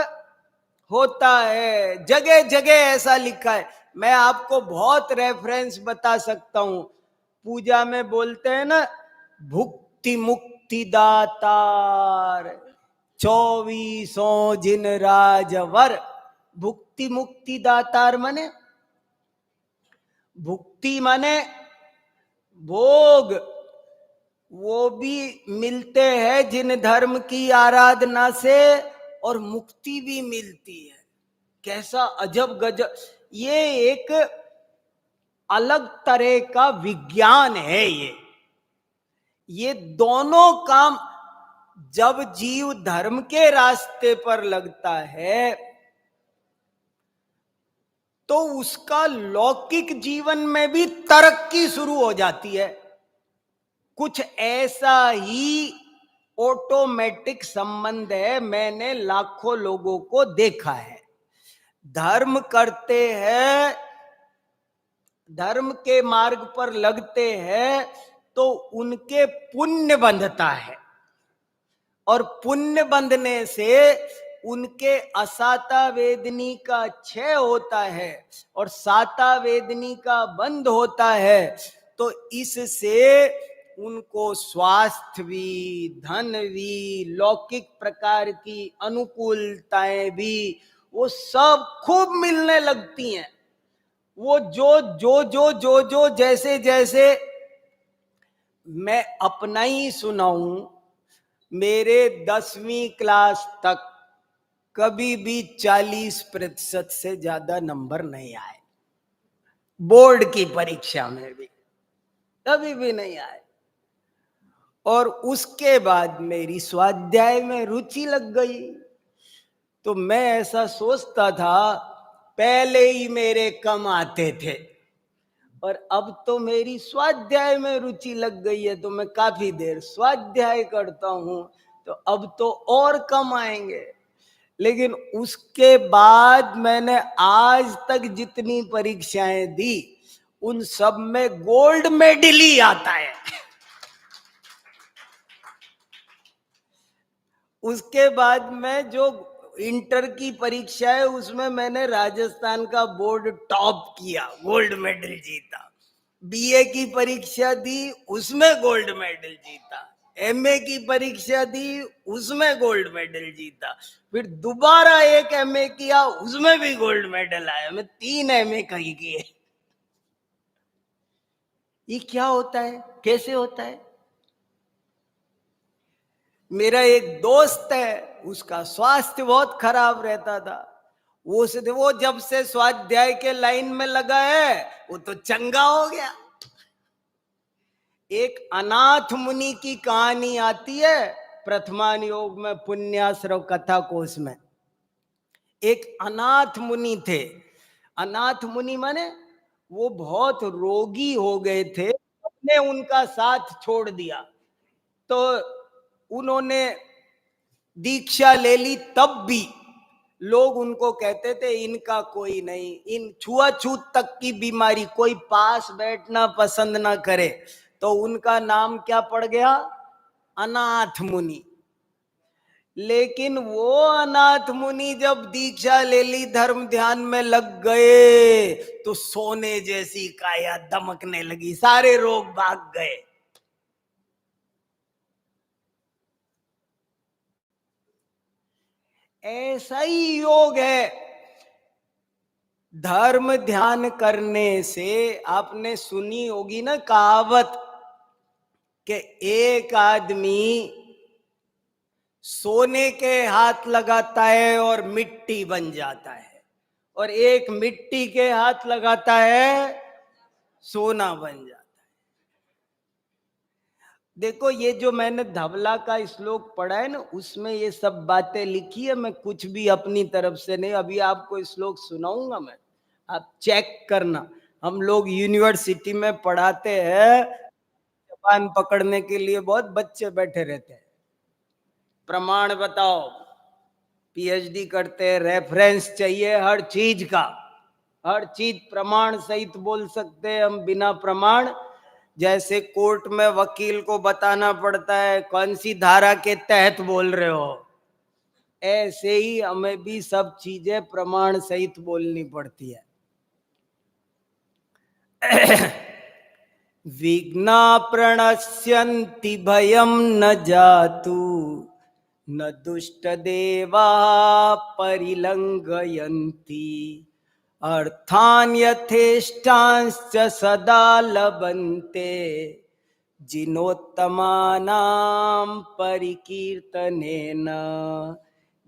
होता है। जगह जगह ऐसा लिखा है। मैं आपको बहुत रेफरेंस बता सकता हूं। पूजा में बोलते हैं ना, भुक्ति मुक्ति दातार 24 जिन राजवर। भुक्ति मुक्ति दातार माने, भुक्ति माने भोग, वो भी मिलते हैं जिन धर्म की आराधना से, और मुक्ति भी मिलती है। कैसा अजब गजब, ये एक अलग तरह का विज्ञान है। ये दोनों काम जब जीव धर्म के रास्ते पर लगता है तो उसका लौकिक जीवन में भी तरक्की शुरू हो जाती है। कुछ ऐसा ही ऑटोमेटिक संबंध है। मैंने लाखों लोगों को देखा है, धर्म करते हैं, धर्म के मार्ग पर लगते हैं तो उनके पुण्य बंधता है, और पुण्य बंधने से उनके असाता वेदनी का क्षय होता है और साता वेदनी का बंध होता है। तो इससे उनको स्वास्थ्य भी, धन भी, लौकिक प्रकार की अनुकूलताएं भी, वो सब खूब मिलने लगती हैं। वो जो जैसे जैसे मैं अपना ही सुनाऊं, मेरे 10वीं क्लास तक कभी भी 40% से ज्यादा नंबर नहीं आए, बोर्ड की परीक्षा में भी कभी भी नहीं आए। और उसके बाद मेरी स्वाध्याय में रुचि लग गई। तो मैं ऐसा सोचता था, पहले ही मेरे कम आते थे और अब तो मेरी स्वाध्याय में रुचि लग गई है, तो मैं काफी देर स्वाध्याय करता हूं, तो अब तो और कम आएंगे। लेकिन उसके बाद मैंने आज तक जितनी परीक्षाएं दी, उन सब में गोल्ड मेडल ही आता है। उसके बाद में जो इंटर की परीक्षा है, उसमें मैंने राजस्थान का बोर्ड टॉप किया, गोल्ड मेडल जीता। बीए की परीक्षा दी, उसमें गोल्ड मेडल जीता। एमए की परीक्षा दी, उसमें गोल्ड मेडल जीता। फिर दोबारा एक एमए किया, उसमें भी गोल्ड मेडल आया। मैं 3 एमए कहीं किए। ये क्या होता है, कैसे होता है? मेरा एक दोस्त है, उसका स्वास्थ्य बहुत खराब रहता था। वो जब से स्वाध्याय के लाइन में लगा है, वो तो चंगा हो गया। एक अनाथ मुनि की कहानी आती है प्रथमान योग में, पुण्याश्रव कथा कोश में। एक अनाथ मुनि थे। अनाथ मुनि माने वो बहुत रोगी हो गए थे, सबने उनका साथ छोड़ दिया। तो उन्होंने दीक्षा ले ली, तब भी लोग उनको कहते थे इनका कोई नहीं, इन छुआछूत तक की बीमारी, कोई पास बैठना पसंद ना करे। तो उनका नाम क्या पड़ गया? अनाथ मुनि। लेकिन वो अनाथ मुनि जब दीक्षा ले ली, धर्म ध्यान में लग गए, तो सोने जैसी काया दमकने लगी, सारे रोग भाग गए। ऐसा ही योग है। धर्म ध्यान करने से, आपने सुनी होगी ना कहावत कि एक आदमी सोने के हाथ लगाता है और मिट्टी बन जाता है, और एक मिट्टी के हाथ लगाता है, सोना बन जाता है। देखो, ये जो मैंने धवला का श्लोक पढ़ा है ना, उसमें ये सब बातें लिखी है। मैं कुछ भी अपनी तरफ से नहीं, अभी आपको श्लोक सुनाऊंगा मैं, आप चेक करना। हम लोग यूनिवर्सिटी में पढ़ाते हैं, जबान पकड़ने के लिए बहुत बच्चे बैठे रहते हैं। प्रमाण बताओ, पीएचडी करते हैं, रेफरेंस चाहिए हर चीज का, हर चीज प्रमाण सहित बोल सकते हैं हम। बिना प्रमाण, जैसे कोर्ट में वकील को बताना पड़ता है कौन सी धारा के तहत बोल रहे हो, ऐसे ही हमें भी सब चीजें प्रमाण सहित बोलनी पड़ती है। विघ्ना प्रणश्यन्ति भयं न जातु, न दुष्ट देवा परिलंघयन्ति, अर्थान यथेष्टांश्च सदा लभन्ते, जिनोत्तमानां परिकीर्तनेन।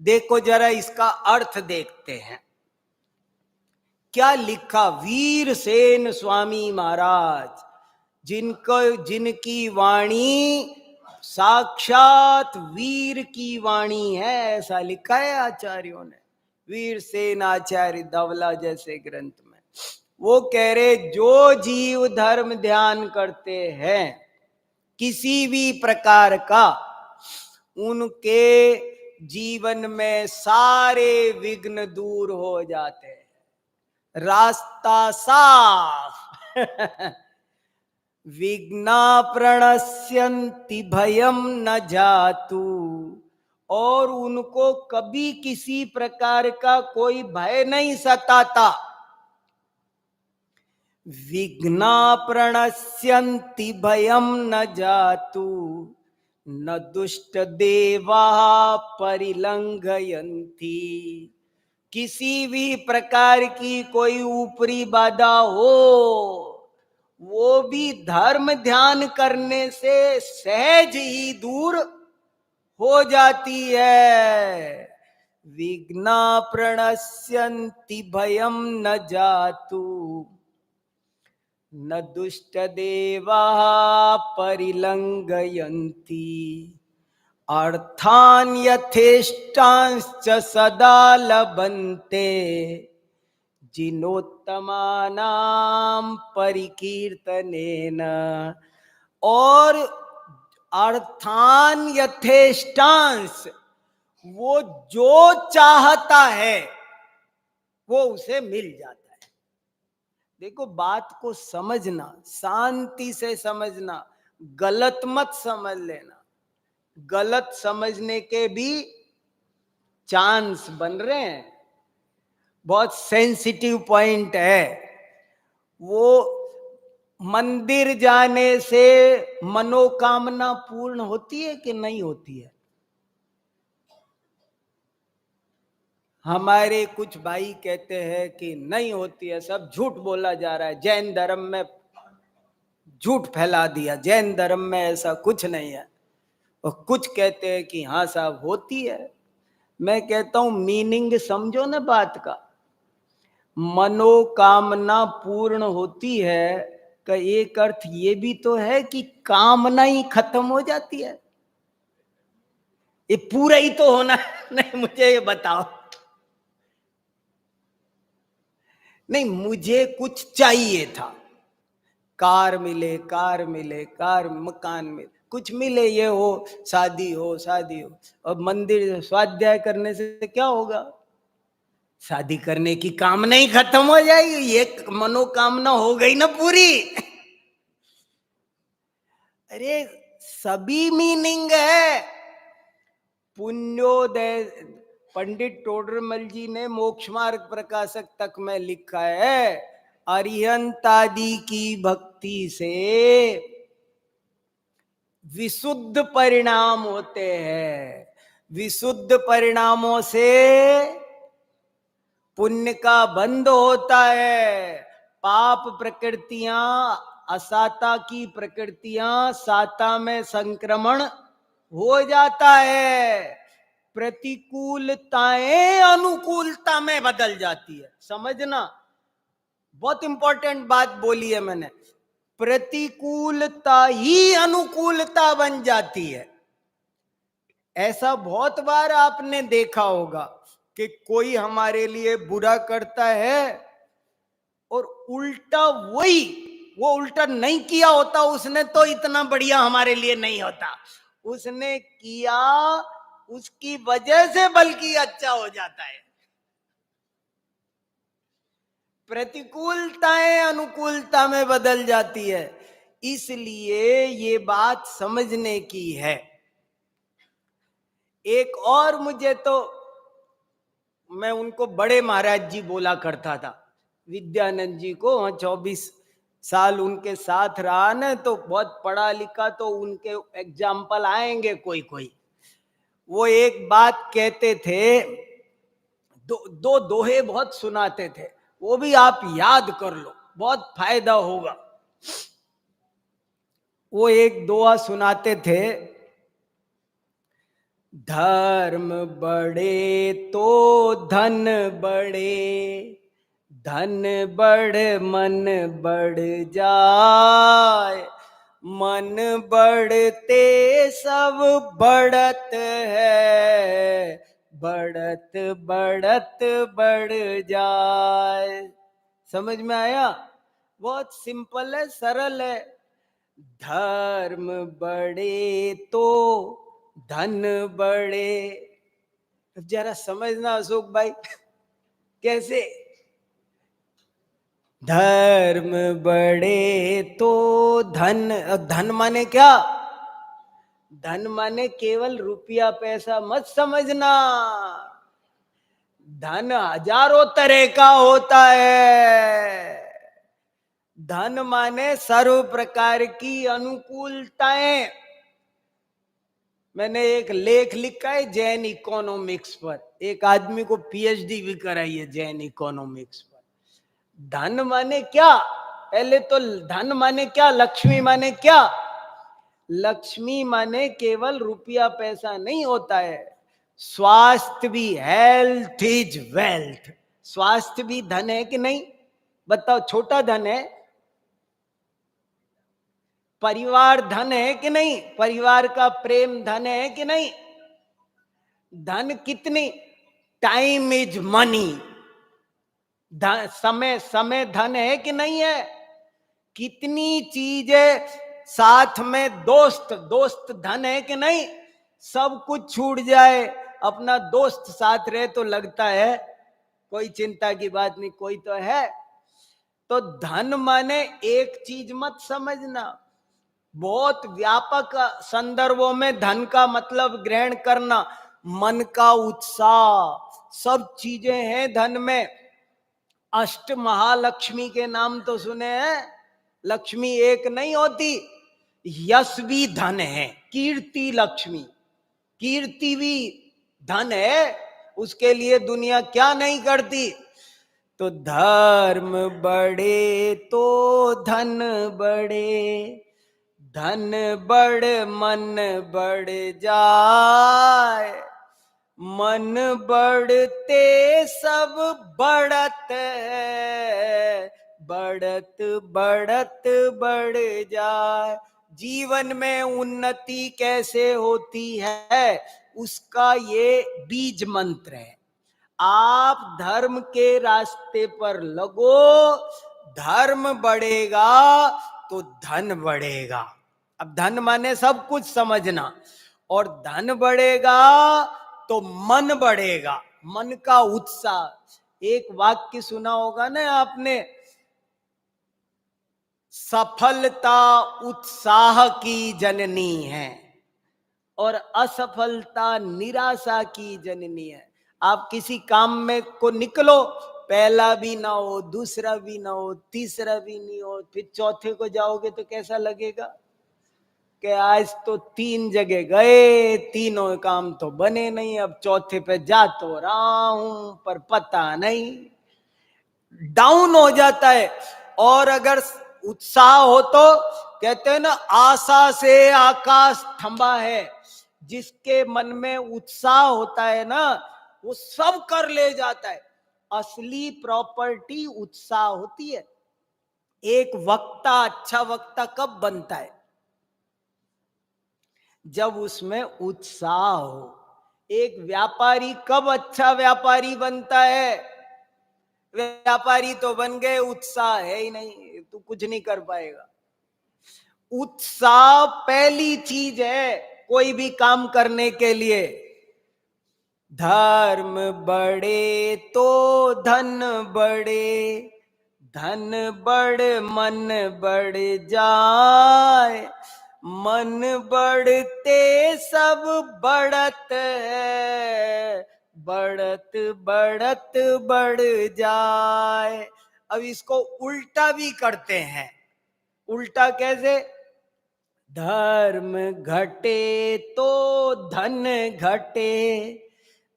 देखो जरा इसका अर्थ देखते हैं, क्या लिखा वीरसेन स्वामी महाराज, जिनकी वाणी साक्षात वीर की वाणी है, ऐसा लिखा है आचार्यों ने। वीरसेन आचार्य धवला जैसे ग्रंथ में वो कह रहे, जो जीव धर्म ध्यान करते हैं किसी भी प्रकार का, उनके जीवन में सारे विघ्न दूर हो जाते हैं, रास्ता साफ। विघ्ना प्रणश्यन्ति भयं न जातु, और उनको कभी किसी प्रकार का कोई भय नहीं सताता। विघ्ना प्रणश्यन्ति भयं न जातु, न दुष्ट देवा परिलंघयन्ति। किसी भी प्रकार की कोई ऊपरी बाधा हो, वो भी धर्म ध्यान करने से सहज ही दूर हो जाती है। विघ्ना प्रणश्यन्ति भयं न जातु, न दुष्ट देवा परिलंघयन्ति। अर्थान यथेष्टांश्च सदा लभन्ते, जिनोत्तमानां परिकीर्तनेन। और अर्थान यथेष्टांश, वो जो चाहता है वो उसे मिल जाता है। देखो, बात को समझना, शांति से समझना, गलत मत समझ लेना। गलत समझने के भी चांस बन रहे हैं, बहुत सेंसिटिव पॉइंट है वो। मंदिर जाने से मनोकामना पूर्ण होती है कि नहीं होती है? हमारे कुछ भाई कहते हैं कि नहीं होती है, सब झूठ बोला जा रहा है, जैन धर्म में झूठ फैला दिया, जैन धर्म में ऐसा कुछ नहीं है। और कुछ कहते हैं कि हाँ साहब होती है। मैं कहता हूं मीनिंग समझो ना बात का। मनोकामना पूर्ण होती है का एक अर्थ ये भी तो है कि कामना ही खत्म हो जाती है। ये पूरा ही तो होना नहीं, मुझे ये बताओ। नहीं, मुझे कुछ चाहिए था, कार मिले, कार मिले, कार, मकान मिले, कुछ मिले, ये हो, शादी हो, शादी हो। और मंदिर स्वाध्याय करने से क्या होगा? शादी करने की कामना ही खत्म हो जाएगी। ये मनोकामना हो गई ना पूरी। अरे सभी मीनिंग है। पुण्योदय पंडित टोडरमल जी ने मोक्ष मार्ग प्रकाशक तक में लिखा है, अरिहंत आदि की भक्ति से विशुद्ध परिणाम होते हैं। विशुद्ध परिणामों से पुण्य का बंध होता है। पाप प्रकृतियां, असाता की प्रकृतियां साता में संक्रमण हो जाता है। प्रतिकूलताएं अनुकूलता में बदल जाती है। समझना, बहुत इंपॉर्टेंट बात बोली है मैंने। प्रतिकूलता ही अनुकूलता बन जाती है। ऐसा बहुत बार आपने देखा होगा कि कोई हमारे लिए बुरा करता है और उल्टा वो उल्टा नहीं किया होता उसने तो इतना बढ़िया हमारे लिए नहीं होता। उसने किया, उसकी वजह से बल्कि अच्छा हो जाता है। प्रतिकूलताएं अनुकूलता में बदल जाती है। इसलिए ये बात समझने की है। एक और, मुझे तो, मैं उनको बड़े महाराज जी बोला करता था, विद्यानंद जी को। 24 साल उनके साथ रहा न, तो बहुत पढ़ा लिखा, तो उनके एग्जाम्पल आएंगे कोई कोई। वो एक बात कहते थे, दो दोहे बहुत सुनाते थे, वो भी आप याद कर लो, बहुत फायदा होगा। वो एक दोहा सुनाते थे, धर्म बढ़े तो धन बढ़े, धन बढ़ मन बढ़ जाए, मन बढ़ते सब बढ़त है, बढ़त बढ़त बढ़ जाए। समझ में आया? बहुत सिंपल है, सरल है। धर्म बढ़े तो धन बढ़े। जरा समझना अशोक भाई, कैसे? धर्म बढ़े तो धन, धन माने क्या? धन माने केवल रुपया पैसा मत समझना। धन हजारों तरह का होता है। धन माने सर्व प्रकार की अनुकूलताएं। मैंने एक लेख लिखा है जैन इकोनॉमिक्स पर, एक आदमी को पीएचडी भी कराई है जैन इकोनॉमिक्स पर। धन माने क्या? पहले तो धन माने क्या, लक्ष्मी माने क्या? लक्ष्मी माने केवल रुपया पैसा नहीं होता है, स्वास्थ्य भी, हेल्थ इज वेल्थ। स्वास्थ्य भी धन है कि नहीं? बताओ, छोटा धन है? परिवार धन है कि नहीं? परिवार का प्रेम धन है कि नहीं? धन कितनी? Time is money. समय धन है कि नहीं है? कितनी चीजें साथ में, दोस्त धन है कि नहीं? सब कुछ छूट जाए, अपना दोस्त साथ रहे तो लगता है कोई चिंता की बात नहीं, कोई तो है। तो धन माने एक चीज मत समझना, बहुत व्यापक संदर्भों में धन का मतलब ग्रहण करना। मन का उत्साह, सब चीजें हैं धन में। अष्ट महालक्ष्मी के नाम तो सुने हैं? लक्ष्मी एक नहीं होती, यश भी धन है। कीर्ति लक्ष्मी, कीर्ति भी धन है, उसके लिए दुनिया क्या नहीं करती। तो धर्म बढ़े तो धन बढ़े, धन बढ़ मन बढ़ जाए, मन बढ़ते सब बढ़त है, बढ़त बढ़त बढ़ जाए। जीवन में उन्नति कैसे होती है, उसका ये बीज मंत्र है। आप धर्म के रास्ते पर लगो, धर्म बढ़ेगा तो धन बढ़ेगा। अब धन माने सब कुछ समझना, और धन बढ़ेगा तो मन बढ़ेगा, मन का उत्साह। एक वाक्य सुना होगा ना आपने, सफलता उत्साह की जननी है और असफलता निराशा की जननी है। आप किसी काम में को निकलो, पहला भी ना हो, दूसरा भी ना हो, तीसरा भी नहीं हो, फिर चौथे को जाओगे तो कैसा लगेगा कि आज तो 3 जगह गए, तीनों काम तो बने नहीं, अब चौथे पे जा तो रहा हूं पर पता नहीं, डाउन हो जाता है। और अगर उत्साह हो तो कहते हैं ना, आशा से आकाश थंबा है। जिसके मन में उत्साह होता है ना, वो सब कर ले जाता है। असली प्रॉपर्टी उत्साह होती है। एक वक्ता अच्छा वक्ता कब बनता है? जब उसमें उत्साह हो। एक व्यापारी कब अच्छा व्यापारी बनता है? व्यापारी तो बन गए, उत्साह है ही नहीं, तू कुछ नहीं कर पाएगा। उत्साह पहली चीज है कोई भी काम करने के लिए। धर्म बढ़े तो धन बढ़े, धन बढ़ मन बढ़ जाए, मन बढ़ते सब बढ़त है, बढ़त बढ़त बढ़ जाए। अब इसको उल्टा भी करते हैं। उल्टा कैसे? धर्म घटे तो धन घटे,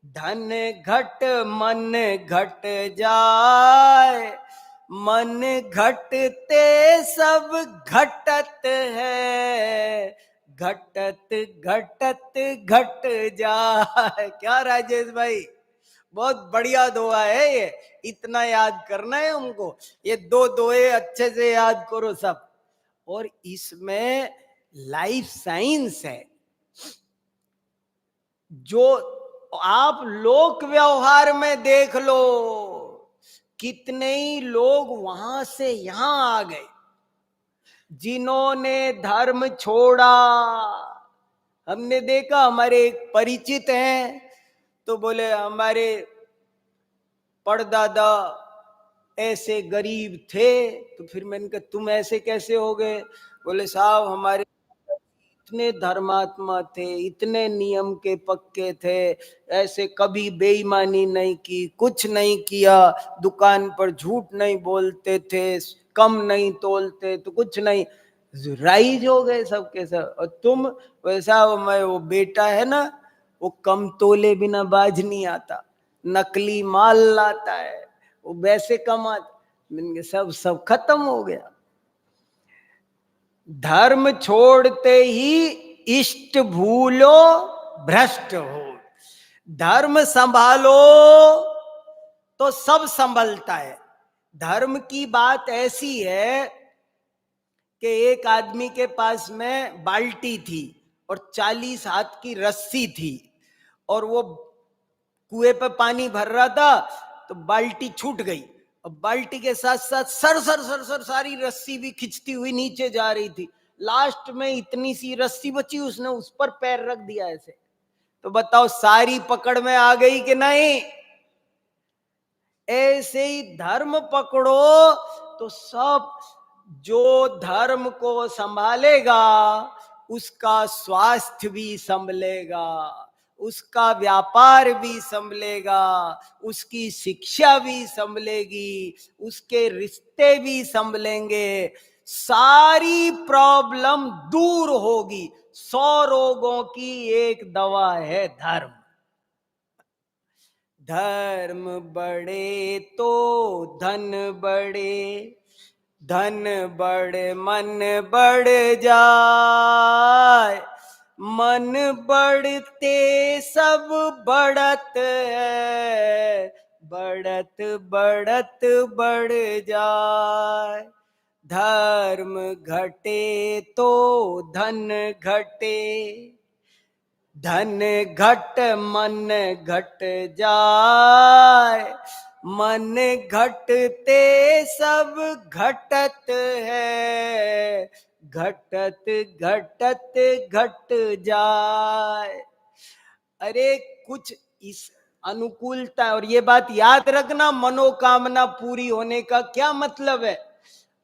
धन घट मन घट जाए, मन घटते सब घटत है, घटत घटत घट जाए। क्या राजेश भाई, बहुत बढ़िया दुआ है ये, इतना याद करना है हमको। ये 2 दुए अच्छे से याद करो सब। और इसमें लाइफ साइंस है, जो आप लोक व्यवहार में देख लो, कितने ही लोग वहां से यहां आ गए जिन्होंने धर्म छोड़ा। हमने देखा, हमारे एक परिचित हैं, तो बोले हमारे परदादा ऐसे गरीब थे। तो फिर मैंने कहा तुम ऐसे कैसे हो गए? बोले साहब हमारे इतने धर्मात्मा थे, इतने नियम के पक्के थे, ऐसे कभी बेईमानी नहीं की, कुछ नहीं किया, दुकान पर झूठ नहीं बोलते थे, कम नहीं तोलते तो कुछ नहीं, राइज हो गए सबके सब। और तुम वैसा, वो बेटा है ना, वो कम तोले बिना बाज नहीं आता, नकली माल लाता है, वो वैसे कमा, सब खत्म हो गया। धर्म छोड़ते ही इष्ट भूलो भ्रष्ट हो, धर्म संभालो तो सब संभलता है। धर्म की बात ऐसी है कि एक आदमी के पास में बाल्टी थी और 40 हाथ की रस्सी थी, और वो कुएं पे पानी भर रहा था तो बाल्टी छूट गई, और बाल्टी के साथ साथ सर सर सर सर सारी रस्सी भी खिंचती हुई नीचे जा रही थी। लास्ट में इतनी सी रस्सी बची, उसने उस पर पैर रख दिया ऐसे। तो बताओ सारी पकड़ में आ गई कि नहीं? ऐसे ही धर्म पकड़ो तो सब, जो धर्म को संभालेगा उसका स्वास्थ्य भी संभलेगा, उसका व्यापार भी संभलेगा, उसकी शिक्षा भी संभलेगी, उसके रिश्ते भी संभलेंगे, सारी प्रॉब्लम दूर होगी। 100 रोगों की एक दवा है धर्म। धर्म बढ़े तो धन बढ़े, धन बढ़े मन बढ़ जाए, मन बढ़ते सब बढ़त है, बढ़त बढ़त बढ़ जाए। धर्म घटे तो धन घटे, धन घट मन घट जाए, मन घटते सब घटत है, घटत घटत घट जाए। अरे कुछ इस अनुकूलता, और ये बात याद रखना, मनोकामना पूरी होने का क्या मतलब है?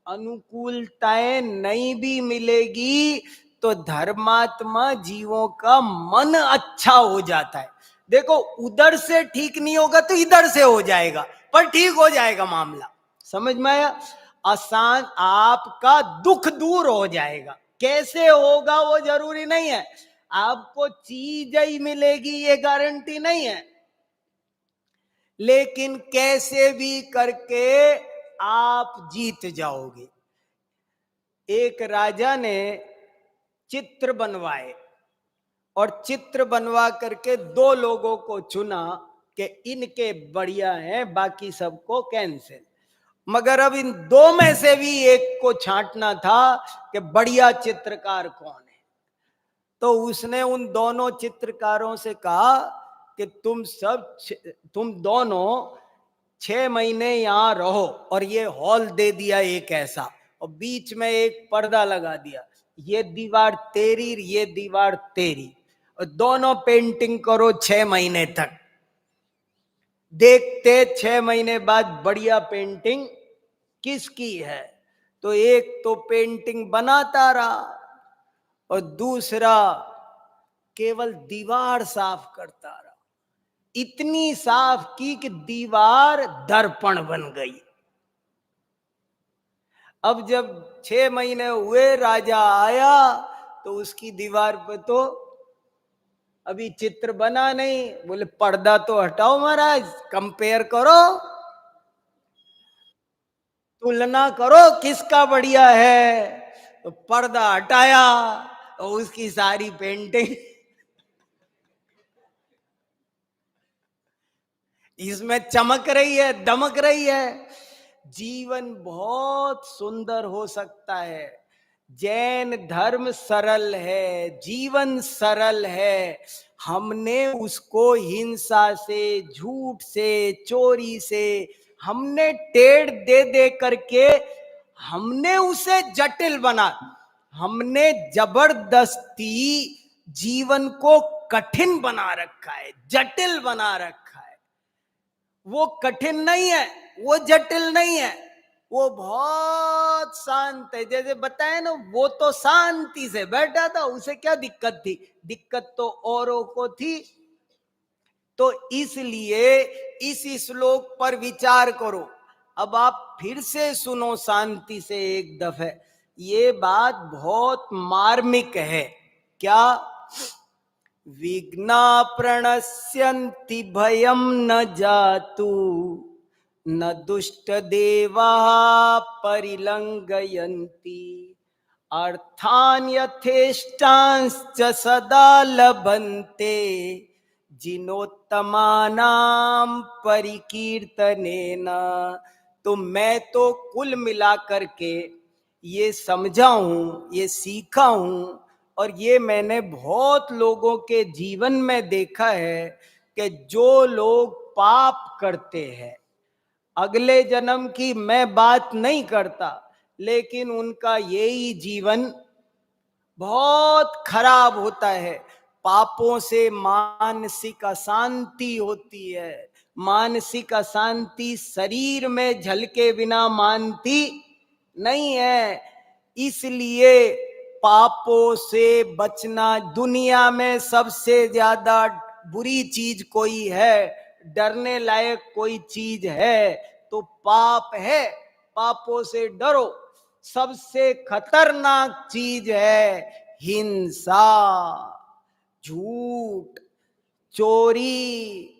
अनुकूलताएं नहीं भी मिलेगी तो धर्मात्मा जीवों का मन अच्छा हो जाता है। देखो उधर से ठीक नहीं होगा तो इधर से हो जाएगा, पर ठीक हो जाएगा मामला। समझ में आया? आसान, आपका दुख दूर हो जाएगा। कैसे होगा वो जरूरी नहीं है, आपको चीज ही मिलेगी ये गारंटी नहीं है, लेकिन कैसे भी करके आप जीत जाओगे। एक राजा ने चित्र बनवाए और चित्र बनवा करके 2 लोगों को चुना कि इनके बढ़िया हैं, बाकी सबको कैंसिल। मगर अब इन 2 में से भी एक को छांटना था कि बढ़िया चित्रकार कौन है। तो उसने उन दोनों चित्रकारों से कहा कि तुम दोनों 6 महीने यहां रहो, और ये हॉल दे दिया एक ऐसा, और बीच में एक पर्दा लगा दिया, ये दीवार तेरी, ये दीवार तेरी, और दोनों पेंटिंग करो 6 महीने तक। देखते 6 महीने बाद बढ़िया पेंटिंग किसकी है। तो एक तो पेंटिंग बनाता रहा और दूसरा केवल दीवार साफ करता रहा। इतनी साफ की कि दीवार दर्पण बन गई। अब जब 6 महीने हुए, राजा आया तो उसकी दीवार पे तो अभी चित्र बना नहीं। बोले पर्दा तो हटाओ महाराज, कंपेयर करो, तुलना करो किसका बढ़िया है। तो पर्दा हटाया और उसकी सारी पेंटिंग इसमें चमक रही है, दमक रही है। जीवन बहुत सुंदर हो सकता है। जैन धर्म सरल है, जीवन सरल है। हमने उसको हिंसा से, झूठ से, चोरी से हमने टेढ़ दे दे करके हमने उसे जटिल बना। हमने जबरदस्ती जीवन को कठिन बना रखा है, जटिल बना रखा है। वो कठिन नहीं है, वो जटिल नहीं है, वो बहुत शांत है। जैसे बताया ना, वो तो शांति से बैठा था, उसे क्या दिक्कत थी? दिक्कत तो औरों को थी। तो इसलिए इस श्लोक पर विचार करो। अब आप फिर से सुनो शांति से एक दफे, ये बात बहुत मार्मिक है। क्या? विघ्ना प्रणश्यन्ति भयं न जातु, न दुष्ट देवा परिलंघयन्ति, अर्थान यथेष्टांश्च सदा लभन्ते, जिनोत्तमानां परिकीर्तनेन। तो मैं तो कुल मिलाकर के ये समझा हूं, ये सीखा हूं, और ये मैंने बहुत लोगों के जीवन में देखा है कि जो लोग पाप करते हैं, अगले जन्म की मैं बात नहीं करता, लेकिन उनका यही जीवन बहुत खराब होता है। पापों से मानसिक अशांति होती है। मानसिक अशांति शरीर में झलके बिना मानती नहीं है। इसलिए पापों से बचना, दुनिया में सबसे ज्यादा बुरी चीज कोई है, डरने लायक कोई चीज है तो पाप है। पापों से डरो। सबसे खतरनाक चीज है हिंसा, झूठ, चोरी।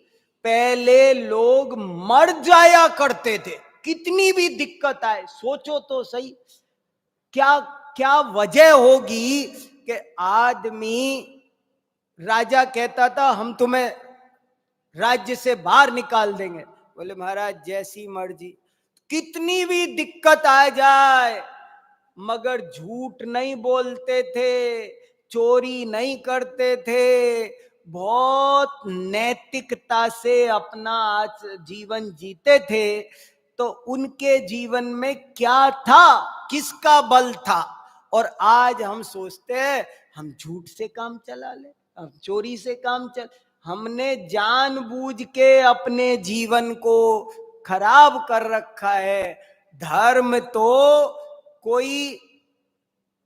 पहले लोग मर जाया करते थे, कितनी भी दिक्कत आए। सोचो तो सही, क्या क्या वजह होगी कि आदमी, राजा कहता था हम तुम्हें राज्य से बाहर निकाल देंगे, बोले महाराज जैसी मर्जी। कितनी भी दिक्कत आ जाए मगर झूठ नहीं बोलते थे, चोरी नहीं करते थे, बहुत नैतिकता से अपना जीवन जीते थे। तो उनके जीवन में क्या था, किसका बल था? और आज हम सोचते हैं हम झूठ से काम चला ले, हम चोरी से काम चल। हमने जानबूझ के अपने जीवन को खराब कर रखा है। धर्म तो कोई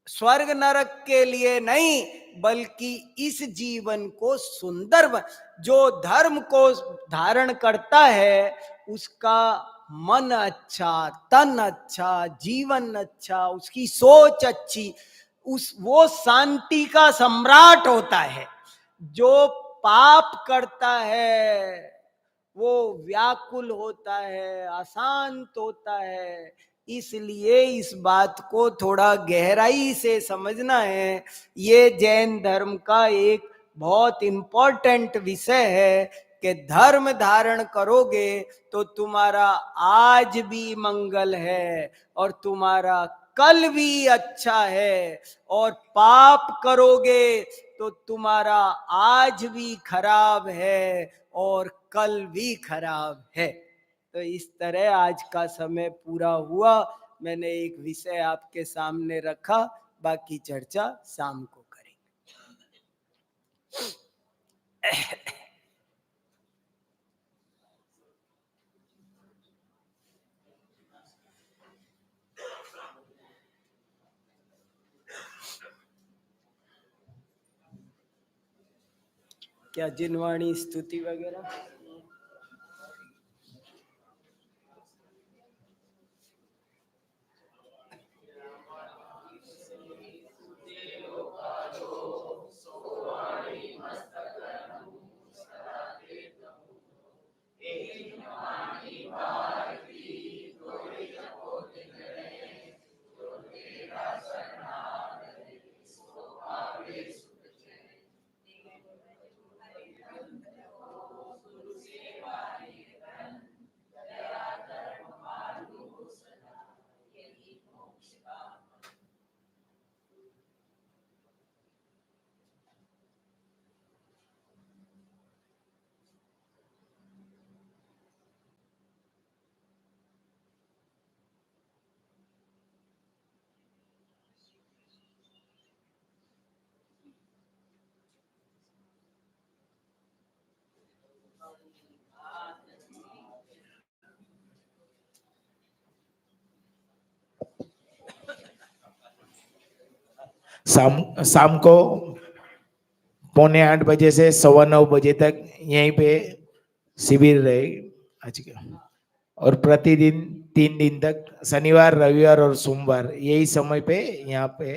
स्वर्ग नरक के लिए नहीं, बल्कि इस जीवन को सुंदर जो धर्म को धारण करता है उसका मन अच्छा, तन अच्छा, जीवन अच्छा, उसकी सोच अच्छी, वो शांति का सम्राट होता है। जो पाप करता है वो व्याकुल होता है, अशांत होता है। इसलिए इस बात को थोड़ा गहराई से समझना है। ये जैन धर्म का एक बहुत इंपॉर्टेंट विषय है कि धर्म धारण करोगे तो तुम्हारा आज भी मंगल है और तुम्हारा कल भी अच्छा है, और पाप करोगे तो तुम्हारा आज भी खराब है और कल भी खराब है। तो इस तरह आज का समय पूरा हुआ। मैंने एक विषय आपके सामने रखा, बाकी चर्चा शाम को करेंगे। क्या जिनवाणी स्तुति वगैरह? शाम को 7:45 बजे से 9:15 बजे तक यहीं पे शिविर रहेगी आज के। और प्रतिदिन 3 दिन तक शनिवार, रविवार और सोमवार यही समय पे यहाँ पे